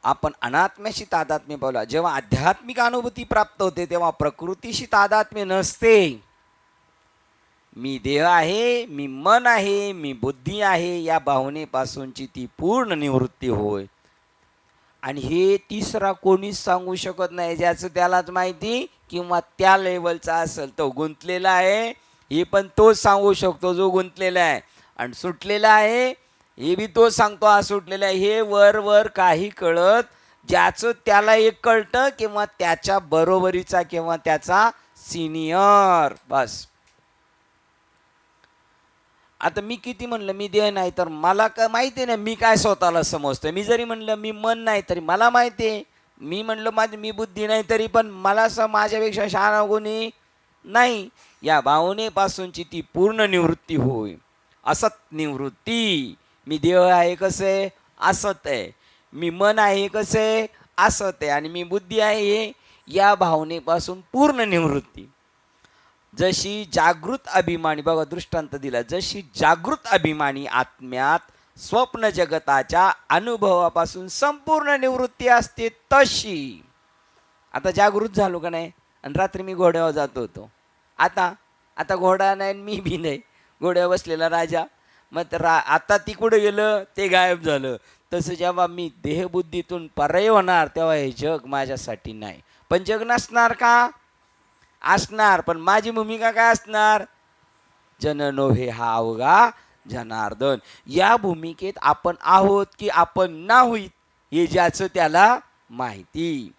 आपण अनात्म्याशी तादात्म्य पावला. जेव्हा आध्यात्मिक अनुभूती प्राप्त होते तेव्हा प्रकृतीशी तादात्म्य नसते. मी देह आहे, मी मन आहे, मी बुद्धी आहे या भावनेपासूनची ती पूर्ण निवृत्ती होय. आणि हे तिसरा कोणीच सांगू शकत नाही. ज्याचं त्यालाच माहिती किंवा त्या लेवलचा असेल तो गुंतलेला आहे, हे पण तोच सांगू शकतो जो गुंतलेला आहे. आणि सुटलेला आहे हे बी तोच सांगतो हा सुटलेला आहे. हे वर काही कळत, ज्याचं त्याला एक कळतं किंवा त्याच्या बरोबरीचा किंवा त्याचा सिनियर, बस. आता मी किती म्हणलं मी देह नाही तर मला काय माहिती नाही मी काय स्वतःला समजतोय. मी जरी म्हणलं मी मन नाही तरी मला माहिती आहे. मी म्हणलं मी बुद्धी नाही तरी पण मला असं माझ्यापेक्षा शहाणा कोणी नाही. या भावनेपासूनची ती पूर्ण निवृत्ती होय. असत निवृत्ती. मी देह आहे कसे? असत आहे. मी मन आहे कसे? असत आहे. आणि मी बुद्धी आहे या भावनेपासून पूर्ण निवृत्ती. जशी जागृत अभिमानी, बघा दृष्टांत दिला, जशी जागृत अभिमानी आत्म्यात स्वप्न जगताच्या अनुभवापासून संपूर्ण निवृत्ती असते तशी. आता जागृत झालो का नाही? आणि रात्री मी घोड्यावर जात होतो. आता घोडा नाही मी बी नाही, घोड्यावर बसलेला राजा. मग आता ती कुठं गेलं ते गायब झालं. तसं जेव्हा मी देहबुद्धीतून पराय होणार तेव्हा हे जग माझ्यासाठी नाही. पण जग नसणार का? असणार. पण माझी भूमिका काय असणार? जननो हे हा अवघा जनार्दन. या भूमिकेत आपण आहोत की आपण नाहीत हे ज्याचं त्याला माहिती.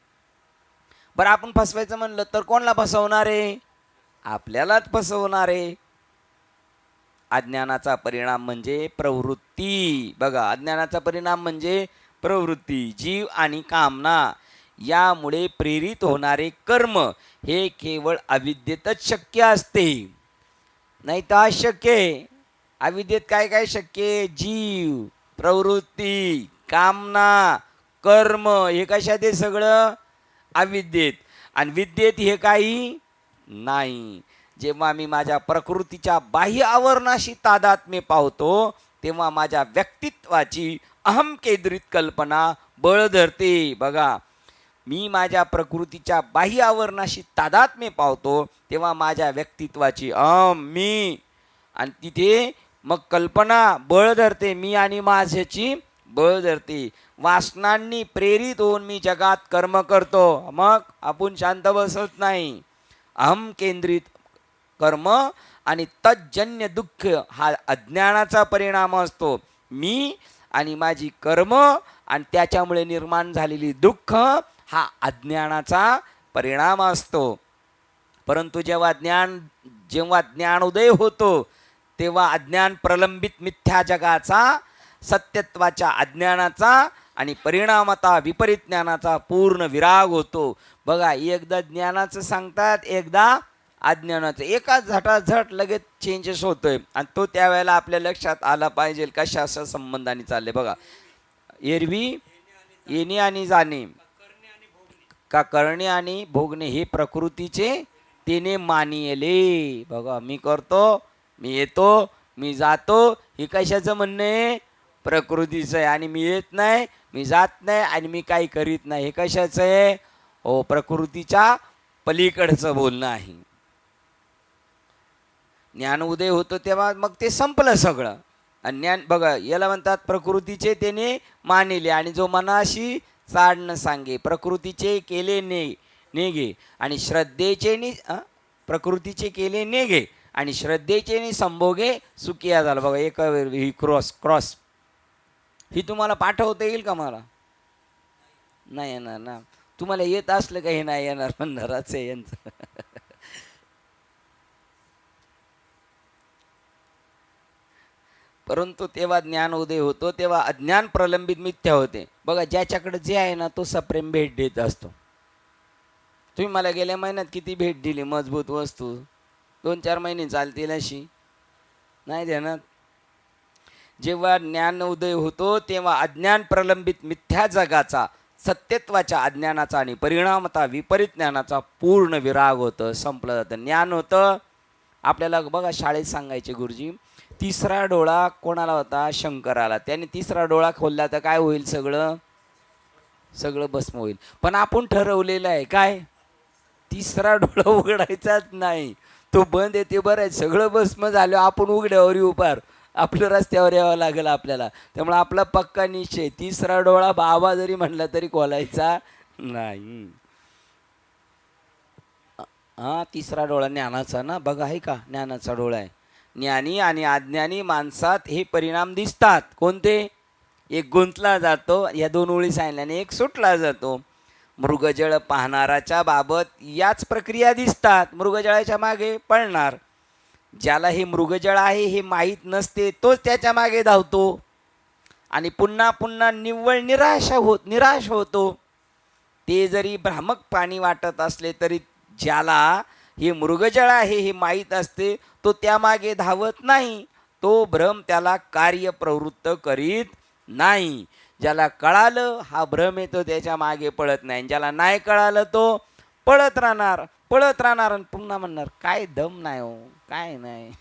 बरं, आपण फसवायचं म्हणलं तर कोणाला फसवणार आहे? आपल्यालाच फसवणार आहे. अज्ञानाचा परिणाम म्हणजे प्रवृत्ती. बघा, अज्ञानाचा परिणाम म्हणजे प्रवृत्ती, जीव आणि कामना यामुळे प्रेरित होणारे कर्म हे केवळ अविद्येतच शक्य असते, नाही तर अशक्य आहे. अविद्येत काय काय शक्य? जीव, प्रवृत्ती, कामना, कर्म हे कशात आहे? सगळं अविद्येत. आणि विद्येत हे काही नाही. जेव्हा मी माझ्या प्रकृतीच्या बाह्य आवरणाशी तादात्म्य पावतो तेव्हा माझ्या व्यक्तित्वाची अहम केंद्रित कल्पना बळ धरते. बघा, मी माझ्या प्रकृतीच्या बाह्य आवरणाशी तादात्म्य पावतो तेव्हा माझ्या व्यक्तित्वाची मी, आणि तिथे मग कल्पना बळ धरते. मी आणि माझ्याची बळ धरते. वासनांनी प्रेरित होऊन मी जगात कर्म करतो. मग आपण शांत बसत नाही. अहम केंद्रित कर्म आणि तज्जन्य दुःख हा अज्ञानाचा परिणाम असतो. मी आणि माझी कर्म आणि त्याच्यामुळे निर्माण झालेली दुःख हा अज्ञानाचा परिणाम असतो. परंतु जेव्हा ज्ञानोदय होतो तेव्हा अज्ञान प्रलंबित मिथ्या जगाचा, सत्यत्वाच्या अज्ञानाचा आणि परिणामता विपरीत ज्ञानाचा पूर्ण विराग होतो. बघा, एकदा ज्ञानाचं सांगतात, एकदा अज्ञानाचं, एकाच झटाझट लगेच चेंजेस होतोय. आणि तो त्यावेळेला आपल्या लक्षात आला पाहिजे कशा अशा संबंधाने चालले. बघा, एरवी येणे आणि जाणे, का करणे आणि भोगणे हे प्रकृतीचे तिने मानिले. बघा, मी करतो, मी येतो, मी जातो, हे कशाचं म्हणणं आहे? प्रकृतीचं आहे. आणि मी येत नाही, मी जात नाही आणि मी काही करीत नाही, हे कशाचं आहे? हो, प्रकृतीच्या पलीकडचं बोलणं आहे. ज्ञान उदय होतो तेव्हा मग ते संपलं सगळं. आणि ज्ञान, बघा, याला म्हणतात प्रकृतीचे त्याने मानिले. आणि जो मनाशी चाड न सांगे, प्रकृतीचे केले नेगे आणि श्रद्धेचे प्रकृतीचे केले नेगे आणि श्रद्धेचे नि संभोगे सुखिया झाला. बघा, एक ही क्रॉस ही तुम्हाला पाठवता येईल का? मला नाही येणार ना. तुम्हाला येत असलं का? हे नाही येणार म्हणणारच आहे यांचं. परंतु तेव्हा ज्ञान उदय होतो तेव्हा अज्ञान प्रलंबित मिथ्या होते. बघा, ज्याच्याकडे जे आहे ना तो सप्रेम भेट देत असतो. तुम्ही मला गेल्या महिन्यात किती भेट दिली? मजबूत वस्तू 2-4 महिने चालतील अशी नाही देणार. जेव्हा ज्ञान उदय होतो तेव्हा अज्ञान प्रलंबित मिथ्या जगाचा, सत्यत्वाच्या अज्ञानाचा आणि परिणामता विपरीत ज्ञानाचा पूर्ण विराग होतं, संपलं जातं. ज्ञान होतं आपल्याला. बघा, शाळेत सांगायचे गुरुजी, तिसरा डोळा कोणाला होता? शंकराला. त्याने तिसरा डोळा खोलला तर काय होईल? सगळं भस्म होईल. पण आपण ठरवलेलं आहे काय? तिसरा डोळा उघडायचाच नाही, तो बंद येते. बरं आहे, सगळं भस्म झालं, आपण उघड्यावर येऊ, पार आपलं रस्त्यावर यावं लागेल आपल्याला. त्यामुळे आपला पक्का निश्चय, तिसरा डोळा बाबा जरी म्हणला तरी खोलायचा नाही. हा, तिसरा डोळा ज्ञानाचा ना. बघा, आहे का? ज्ञानाचा डोळा आहे. ज्ञानी आणि अज्ञानी माणसात हे परिणाम दिसतात. कोणते? एक गुंतला जातो, या 2 ओळी सांगितल्याने, एक सुटला जातो. मृगजळ पाहणाराच्या बाबत याच प्रक्रिया दिसतात. मृगजळाच्या मागे पळणार. ज्याला हे मृगजळ आहे हे माहीत नसते, तोच त्याच्या मागे धावतो आणि पुन्हा पुन्हा निव्वळ निराश होतो. ते जरी भ्रामक पाणी वाटत असले तरी ज्याला हे मृगजळ आहे हे माहीत असते, तो त्यामागे धावत नाही. तो भ्रम त्याला कार्यप्रवृत्त करीत नाही. ज्याला कळालं हा भ्रम येतो त्याच्या मागे पळत नाही. ज्याला नाही कळालं तो पळत राहणार आणि पुन्हा म्हणणार काय दम नाही हो, काय नाही.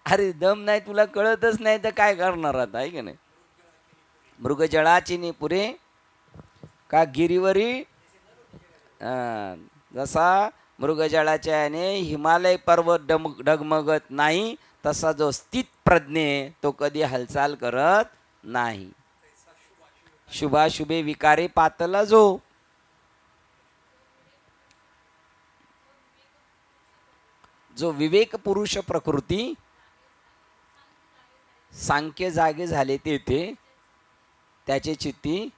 अरे दम नाही, तुला कळतच नाही तर काय करणार आता, आहे की नाही? मृगजळाची नि पुरे का गिरीवरी, जसा मृगजळाच्या याने हिमालय पर्वत डगमगत नाही, तसा जो स्थित प्रज्ञे तो कधी हालचाल करत नाही. शुभाशुभे विकारे पातला जो विवेक पुरुष प्रकृती सांख्य जागे झाले तेथे त्याचे चित्ती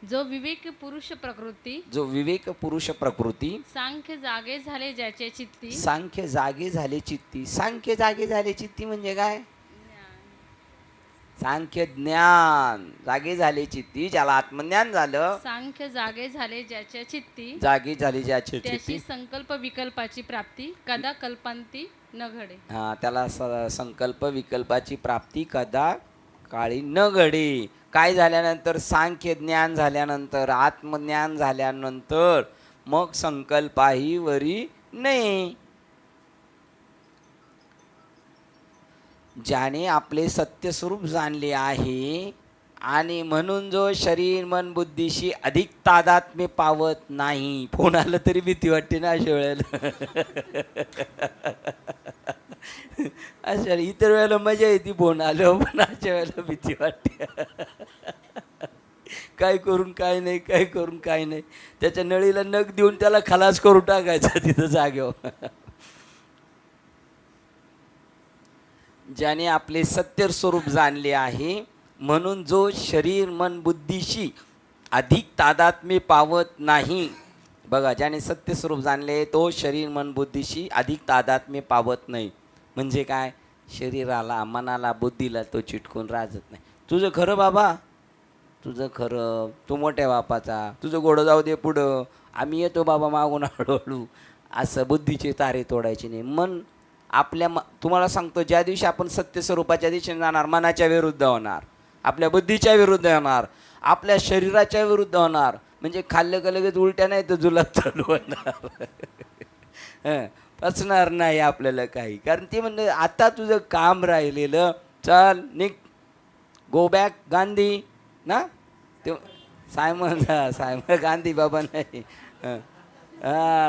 जो विवेक पुरुष प्रकृती सांख्य जागे झाले ज्याचे चित्ती, सांख्य जागे झाले चित्ती. सांख्य जागे झाले चित्ती म्हणजे काय? सांख्य ज्ञान जागे झाले चित्ती, ज्याला आत्मज्ञान झालं. सांख्य जागे झाले ज्याच्या चित्ती, जागे झाले ज्याच्या त्याची चित्ती, संकल्प विकल्पाची प्राप्ती कदा कल्पांती न घडे. हा, त्याला संकल्प विकल्पाची प्राप्ती कदा काळी न घडे. काय झाल्यानंतर? सांख्य ज्ञान झाल्यानंतर, आत्मज्ञान झाल्यानंतर मग संकल्पाही वरी नाही. ज्याने आपले सत्य स्वरूप जाणले आहे आणि म्हणून जो शरीर मन बुद्धीशी अधिक तादात्म्य पावत नाही. फोन आलं तरी भीती वाटते ना अशा वेळेला. अशा इतर वेळेला मजा येते, फोन आलं, पण अशा वेळेला भीती वाटते. काय करून काय नाही, काय करून काय नाही. त्याच्या नळीला नख देऊन त्याला खलास करून टाकायचा तिथं जागेवर. ज्याने आपले सत्य स्वरूप जाणले आहे म्हणून जो शरीर मन बुद्धीशी अधिक तादात्म्य पावत नाही. बघा, ज्याने सत्यस्वरूप जाणले तो शरीर मन बुद्धीशी अधिक तादात्म्य पावत नाही. म्हणजे काय? शरीराला मनाला बुद्धीला तो चिटकून राहत नाही. तुझं खरं बाबा, तुझं खरं, तू मोठ्या बापाचा, तुझं घोडं जाऊ दे पुढं, आम्ही येतो बाबा मागून हळूहळू, असं बुद्धीचे तारे तोडायचे नाही. मन आपल्या तुम्हाला सांगतो, ज्या दिवशी आपण सत्यस्वरूपाच्या दिशेने जाणार मनाच्या विरुद्ध होणार, आपल्या बुद्धीच्या विरुद्ध होणार, आपल्या शरीराच्या विरुद्ध होणार. म्हणजे खाल्लं का लगेच उलट्या नाही तर जुलाब चालू होणार. पचणार नाही आपल्याला काही. कारण ते म्हणलं आता तुझं काम राहिलेलं, चल निघ, गो बॅक गांधी ना. ते सायमन गांधी बाबा नाही,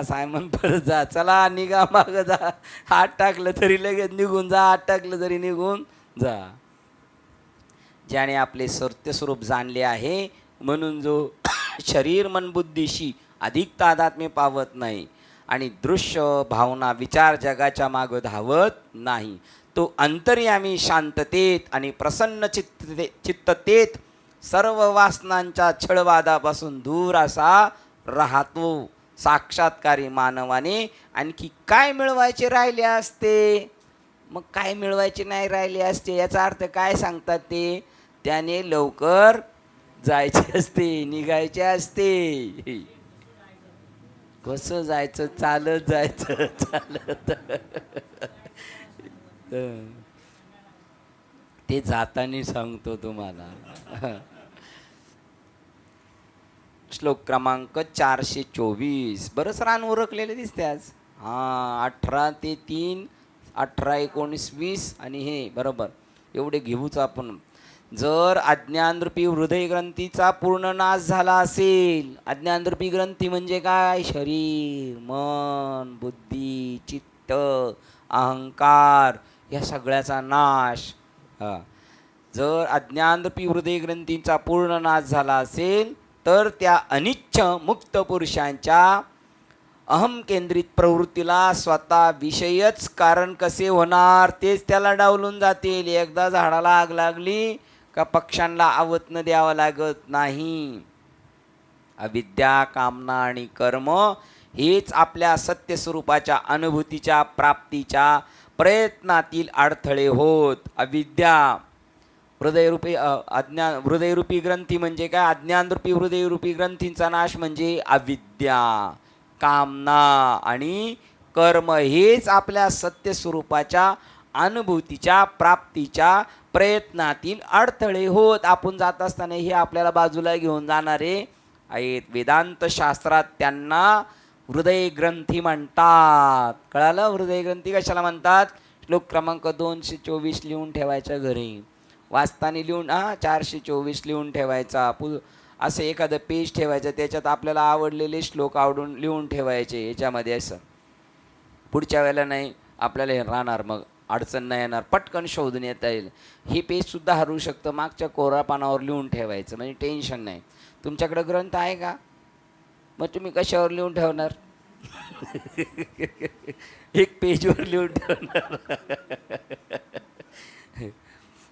सायमन परत जा, चला निघा मागं जा, हात टाकलं तरी लगेच निघून जा, हात टाकलं तरी निघून जा. ज्याने आपले सत्यस्वरूप जाणले आहे म्हणून जो शरीर मन बुद्धीशी अधिक तादात्म्य पावत नाही आणि दृश्य भावना विचार जगाच्या मागं धावत नाही, तो अंतर्यामी शांततेत आणि प्रसन्न चित्ततेत सर्व वासनांच्या छळवादापासून दूर असा राहतो. साक्षात्कारी मानवाने आणखी काय मिळवायचे राहिले असते? मग काय मिळवायचे नाही राहिले असते याचा अर्थ काय सांगतात ते? त्याने लवकर जायचे असते, निघायचे असते. कसं जायचं? चालत जायचं, चालत. ते जाताना सांगतो तुम्हाला. श्लोक क्रमांक 424. बरंच रान उरकलेले दिसते आज. 18 ते 3, 18, 19, 20 आणि हे बरोबर एवढे घेऊच आपण. जर अज्ञानरूपी हृदय ग्रंथीचा पूर्ण नाश झाला असेल, अज्ञानरूपी ग्रंथी म्हणजे काय? शरीर मन बुद्धी चित्त अहंकार या सगळ्याचा नाश. जर अज्ञानरूपी हृदय ग्रंथींचा पूर्ण नाश झाला असेल तर त्या अनिच्छ मुक्त पुरुषांच्या अहम केंद्रित प्रवृत्तीला स्वतः विषयच कारण कसे होणार तेच त्याला डावलून जातील. एकदा झाडाला आग लागली का पक्ष्यांना आवतनं द्यावं लागत नाही. अविद्या कामना आणि कर्म हेच आपल्या सत्यस्वरूपाच्या अनुभूतीच्या प्राप्तीच्या प्रयत्नातील अडथळे होत. अविद्या हृदयरूपी हृदयरूपी ग्रंथी म्हणजे काय? अज्ञानरूपी हृदयरूपी ग्रंथींचा नाश म्हणजे अविद्या कामना आणि कर्म हेच आपल्या सत्यस्वरूपाच्या अनुभूतीच्या प्राप्तीच्या प्रयत्नातील अडथळे होत. आपण जात असताना हे आपल्याला बाजूला घेऊन जाणारे आहेत. वेदांत शास्त्रात त्यांना हृदय ग्रंथी म्हणतात. कळालं? हृदय ग्रंथी कशाला म्हणतात? श्लोक क्रमांक 224 लिहून ठेवायच्या घरी, वाचताना लिहून 424 लिहून ठेवायचा. असं एखादं पेज ठेवायचं, त्याच्यात आपल्याला आवडलेले श्लोक लिहून ठेवायचे याच्यामध्ये. असं पुढच्या वेळेला नाही आपल्याला हे राहणार, मग अडचण नाही येणार, पटकन शोधून येता येईल. हे पेजसुद्धा हरवू शकतं, मागच्या कोरा पानावर लिहून ठेवायचं म्हणजे टेन्शन नाही. तुमच्याकडे ग्रंथ आहे का? मग तुम्ही कशावर लिहून ठेवणार? एक पेजवर लिहून ठेवणार.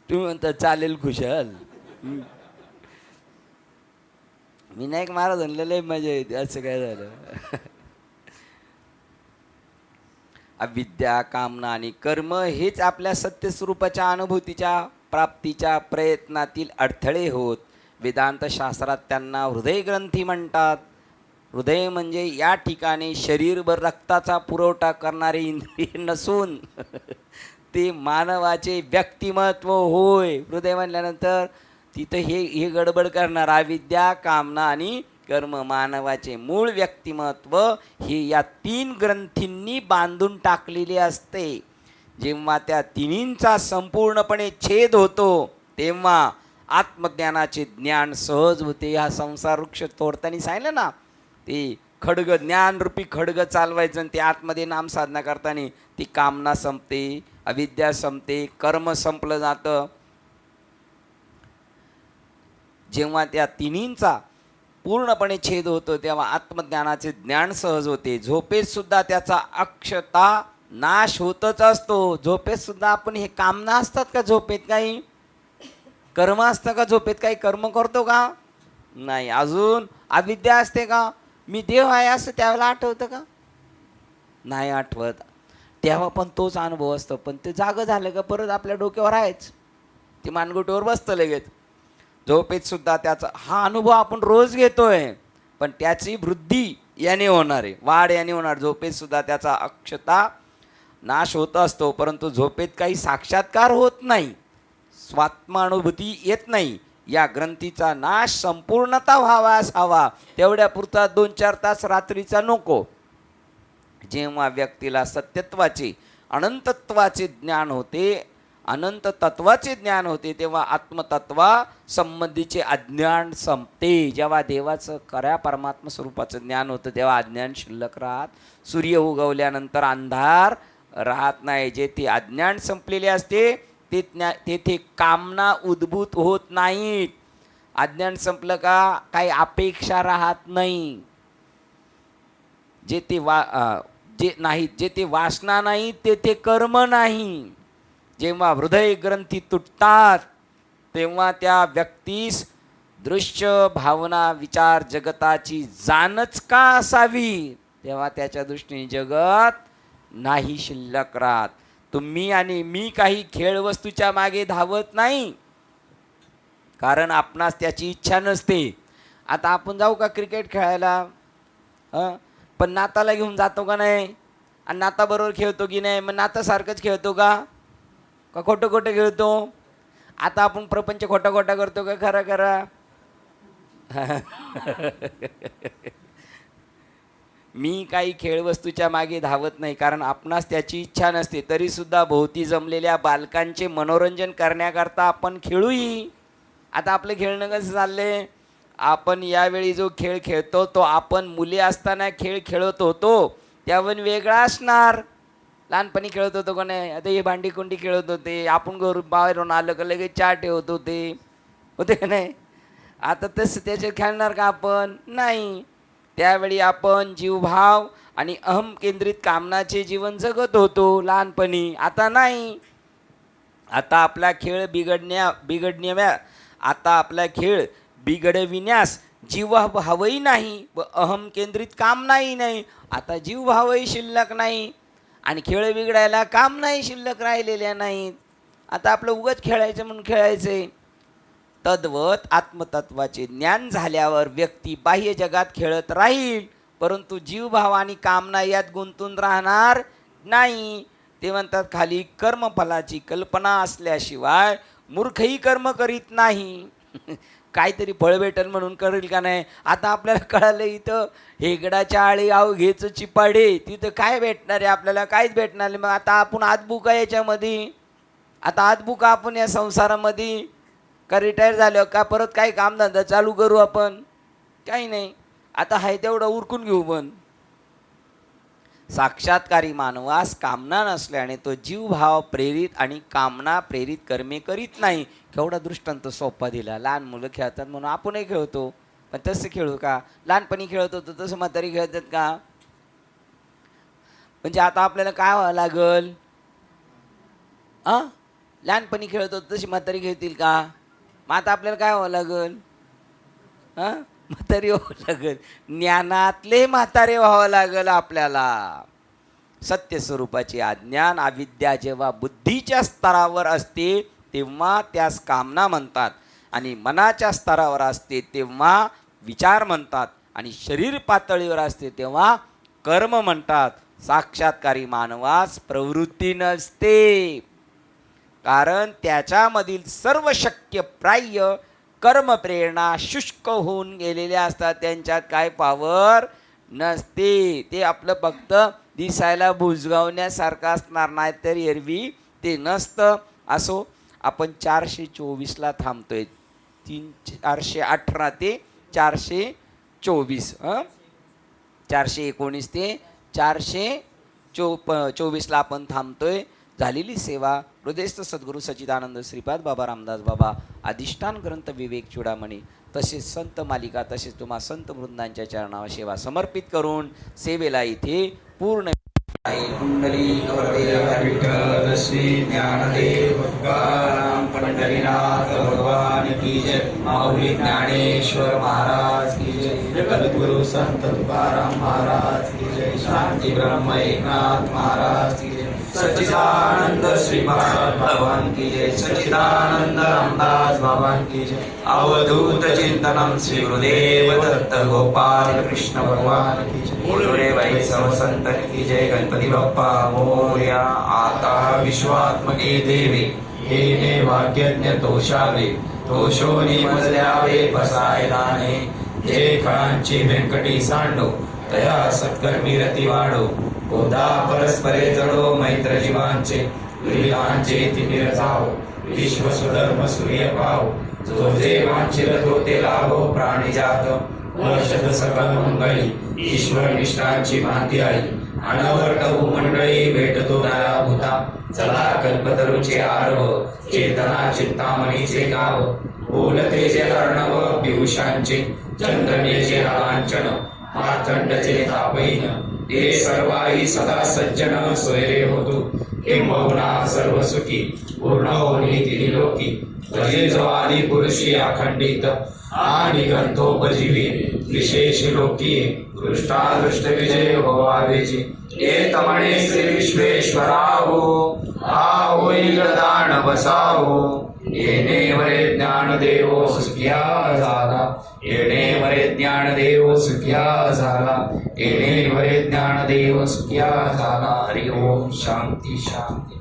तुम्ही म्हणता चालेल खुशाल. विनायक महाराज म्हणलेलं मजा येते. असं काय झालं? अविद्या कामना आणि कर्म हेच आपल्या सत्यस्वरूपाच्या अनुभूतीच्या प्राप्तीच्या प्रयत्नातील अडथळे होत. वेदांत शास्त्रात त्यांना हृदय ग्रंथी म्हणतात. हृदय म्हणजे या ठिकाणी शरीरभर रक्ताचा पुरवठा करणारे इंद्रिय नसून ते मानवाचे व्यक्तिमत्व होय. हृदय म्हणल्यानंतर तिथं हे गडबड करणार. अविद्या कामना आणि कर्म मानवाचे मूळ व्यक्तिमत्व हे या 3 ग्रंथींनी बांधून टाकलेले असते. जेव्हा त्या तिन्हींचा संपूर्णपणे छेद होतो तेव्हा आत्मज्ञानाचे ज्ञान सहज होते. हा संसार वृक्ष तोडताना सांगितलं ना, ते खडग ज्ञानरूपी खडग चालवायचं आणि ते आतमध्ये नामसाधना करताना ती कामना संपते, अविद्या संपते, कर्म संपलं जातं. जेव्हा त्या तिन्हींचा पूर्णपणे छेद होतो तेव्हा आत्मज्ञानाचे ज्ञान सहज होते. झोपेत सुद्धा त्याचा अक्षता नाश होतच असतो. झोपेत सुद्धा आपण हे कामना असतात का? झोपेत काही कर्म असतं का? झोपेत काही कर्म करतो का? नाही. अजून अविद्या असते का? मी देव आहे असं त्यावेळेला आठवतं का? नाही आठवत. तेव्हा पण तोच अनुभव असतो, पण ते जागं झालं का परत आपल्या डोक्यावर आहेच, ती मानगुटीवर बसतं लगेच. झोपेत सुद्धा त्याचा हा अनुभव आपण रोज घेतोय, पण त्याची वृद्धी याने होणार आहे, वाढ याने होणार. झोपेत सुद्धा त्याचा अक्षता नाश होत असतो, परंतु झोपेत काही साक्षात्कार होत नाही, स्वात्मानुभूती येत नाही. या ग्रंथीचा नाश संपूर्णता व्हावास हवा, तेवढ्या पुरता 2-4 तास रात्रीचा नको. जेव्हा व्यक्तीला सत्यत्वाचे अनंतत्वाचे ज्ञान होते, अनंत तत्वाचे ज्ञान होते, तेव्हा आत्मतत्वा संबंधीचे अज्ञान संपते. जेव्हा देवाचं खऱ्या परमात्मा स्वरूपाचं ज्ञान होतं तेव्हा अज्ञान शिल्लक राहत. सूर्य उगवल्यानंतर अंधार राहत नाही. जेथे अज्ञान संपलेले असते तेथे कामना उद्भूत होत नाहीत. अज्ञान संपलं का काही अपेक्षा राहत नाही. जेथे वासना नाही तेथे कर्म नाही. जेव्हा हृदय ग्रंथी तुटतात तेव्हा त्या व्यक्तीस दृश्य भावना विचार जगताची जाणच का असावी, तेव्हा त्याच्या दृष्टीने जगत नाही शिल्लक राहत. तुम्ही आणि मी काही खेळ वस्तूच्या मागे धावत नाही, कारण आपणास त्याची इच्छा नसते. आता आपण जाऊ का क्रिकेट खेळायला? पण नाताला घेऊन जातो का नाही? आणि नाता बरोबर खेळतो की नाही? मग नातासारखंच खेळतो का खोटं खोटं खेळतो? आता आपण प्रपंच खोटा खोटा करतो का खरा खरा? मी काही खेळवस्तूच्या मागे धावत नाही, कारण आपणास त्याची इच्छा नसते. तरी सुद्धा भोवती जमलेल्या बालकांचे मनोरंजन करण्याकरता आपण खेळूही. आता आपलं खेळणं कसं चाललंय? आपण यावेळी जो खेळ खेळतो तो आपण मुले असताना खेळ खेळत होतो त्यावर वेगळा असणार. लहानपणी खेळत होतो का नाही? आता हे भांडी कुंडी खेळत होते, आपण घरून बाहेरून आलं का लगेच चहा ठेवत होते का नाही? आता तसं त्याचे खेळणार का आपण? नाही. त्यावेळी आपण जीवभाव आणि अहम केंद्रित कामनाचे जीवन जगत होतो लहानपणी. आता नाही. आता आपला खेळ बिघडविण्यास जीवभावही नाही व अहम केंद्रित कामनाही नाही. आता जीवभावही शिल्लक नाही आणि खेळ बिघडायला काम नाही शिल्लक राहिलेल्या नाहीत. आता आपलं उगाच खेळायचं म्हणून खेळायचंय. तद्वत आत्मतत्वाचे ज्ञान झाल्यावर व्यक्ती बाह्य जगात खेळत राहील, परंतु जीवभाव आणि कामना यात गुंतून राहणार नाही. ते म्हणतात खाली, कर्मफलाची कल्पना असल्याशिवाय मूर्खही कर्म करीत नाही. काहीतरी फळ भेटल म्हणून करेल का नाही? आता आपल्याला कळालं इथं हेगडाच्या आळी अवघेच चिपाडे, तिथं काय भेटणार आहे आपल्याला? काहीच भेटणार नाही. मग आता आपण आतबुका याच्यामध्ये, आता आतबुका आपण या संसारामध्ये का रिटायर झालं का परत काही कामधंदा चालू करू आपण? काही नाही. आता आहे तेवढं उरकून घेऊ. पण साक्षात्कारी मानवास कामना नसल्याने तो जीवभाव प्रेरित आणि कामना प्रेरित कर्मे करीत नाही. केवढा दृष्टांत सोपा दिला. लहान मुलं खेळतात म्हणून आपणही खेळतो, पण तसं खेळू का? लहानपणी खेळत होतो तसं म्हातारी खेळतात का? म्हणजे आता आपल्याला काय व्हावं लागल? लहानपणी खेळत होतो तशी म्हातारी खेळतील का? मग आता आपल्याला काय व्हावं लागल? म्हातारी व्हावं लागल. ज्ञानातले म्हातारे व्हावं लागल आपल्याला. सत्य स्वरूपाचे अज्ञान अविद्या जेव्हा बुद्धीच्या स्तरावर असते तेव्हा त्यास कामना म्हणतात, आणि मनाच्या स्तरावर असते तेव्हा विचार म्हणतात, आणि शरीर पातळीवर असते तेव्हा कर्म म्हणतात. साक्षात्कारी मानवास प्रवृत्ती नसते, कारण त्याच्यामधील सर्व शक्य प्राय कर्म प्रेरणा शुष्क होऊन गेलेल्या असतात. त्यांच्यात काय पावर नसते. ते आपलं फक्त दिसायला बुजगावण्यासारखं असणार, नाही तर एरवी ते नसतं. असो, आपण 424ला थांबतोय. 418 ते 424, 419 ते 424ला आपण थांबतोय. झालेली सेवा हृदयस्थ सद्गुरू सच्चिदानंद श्रीपाद बाबा रामदास बाबा, अधिष्ठान ग्रंथ विवेक चूडामणी, तसेच संत मालिका, तसेच तुम्हा संत वृंदांच्या चरणावर सेवा समर्पित करून सेवेला इथे पूर्ण आहे. साई कुंडली विठ्ठल श्री ज्ञानदेव तुकाराम पंढरीनाथ भगवान की जय। माऊली ज्ञानेश्वर महाराज की जय। जगद्गुरु संत तुकाराम महाराज की जय। शांती ब्रह्म एकनाथ महाराज की जय। सच्चिदानंद श्रीपाद भगवान की जय। सच्चिदानंद रामदास भगवान की जय। अवधूत चिंतनम श्री गुरुदेव दत्त गोपाल कृष्ण भगवान की जय। बोलोरे भाई सर्व संतन की जय। गणपती बाप्पा मोरया। आता विश्वात्मके देवी येणे भाग्यज्ञ तोषावे तोषोनी मजल्यावे बसाय दाने। जे फळांची व्यंकटी सांडो तया सत्कर्मी रती वाढो। कोदा परस्परे जडो मैत्र जीवांचे विविधांचे तिमिर जाओ। विश्व सुधर्म सूर्य पाव जो जे वांछित तो ते लाभो। प्राणी जात वर्षद सकल मंगळी ईश्वर निष्ठांची माती आई। अनवर्त मंडळी भेटतो दयाभूता चला कल्पतरूचे आरव। चेतना चिंतामणीचे गाव बोलतेचे अर्णव पियुषांचे चंद्रनेचे लांछन मार्तंडचे तापहीन। ते सर्वाही सदा सज्जन सोयरे होतो किंबहुना सर्व सुखी पूर्ण होनी तिन्ही लोकी। भजे जो आदि पुरुषी अखंडित आणि गंधोपजीवी विशेष लोकी दृष्टादृष्ट विजय होवावेची। एक म्हणे श्री विश्वेश्वराहो हा होईल दान बसावो। येणे वरे ज्ञान देवो सुखिया झाला। येणे वरे ज्ञान देव सुखिया झाला। येणे वरे ज्ञान देव सुखिया झाला। हरि ओम शांती शांती।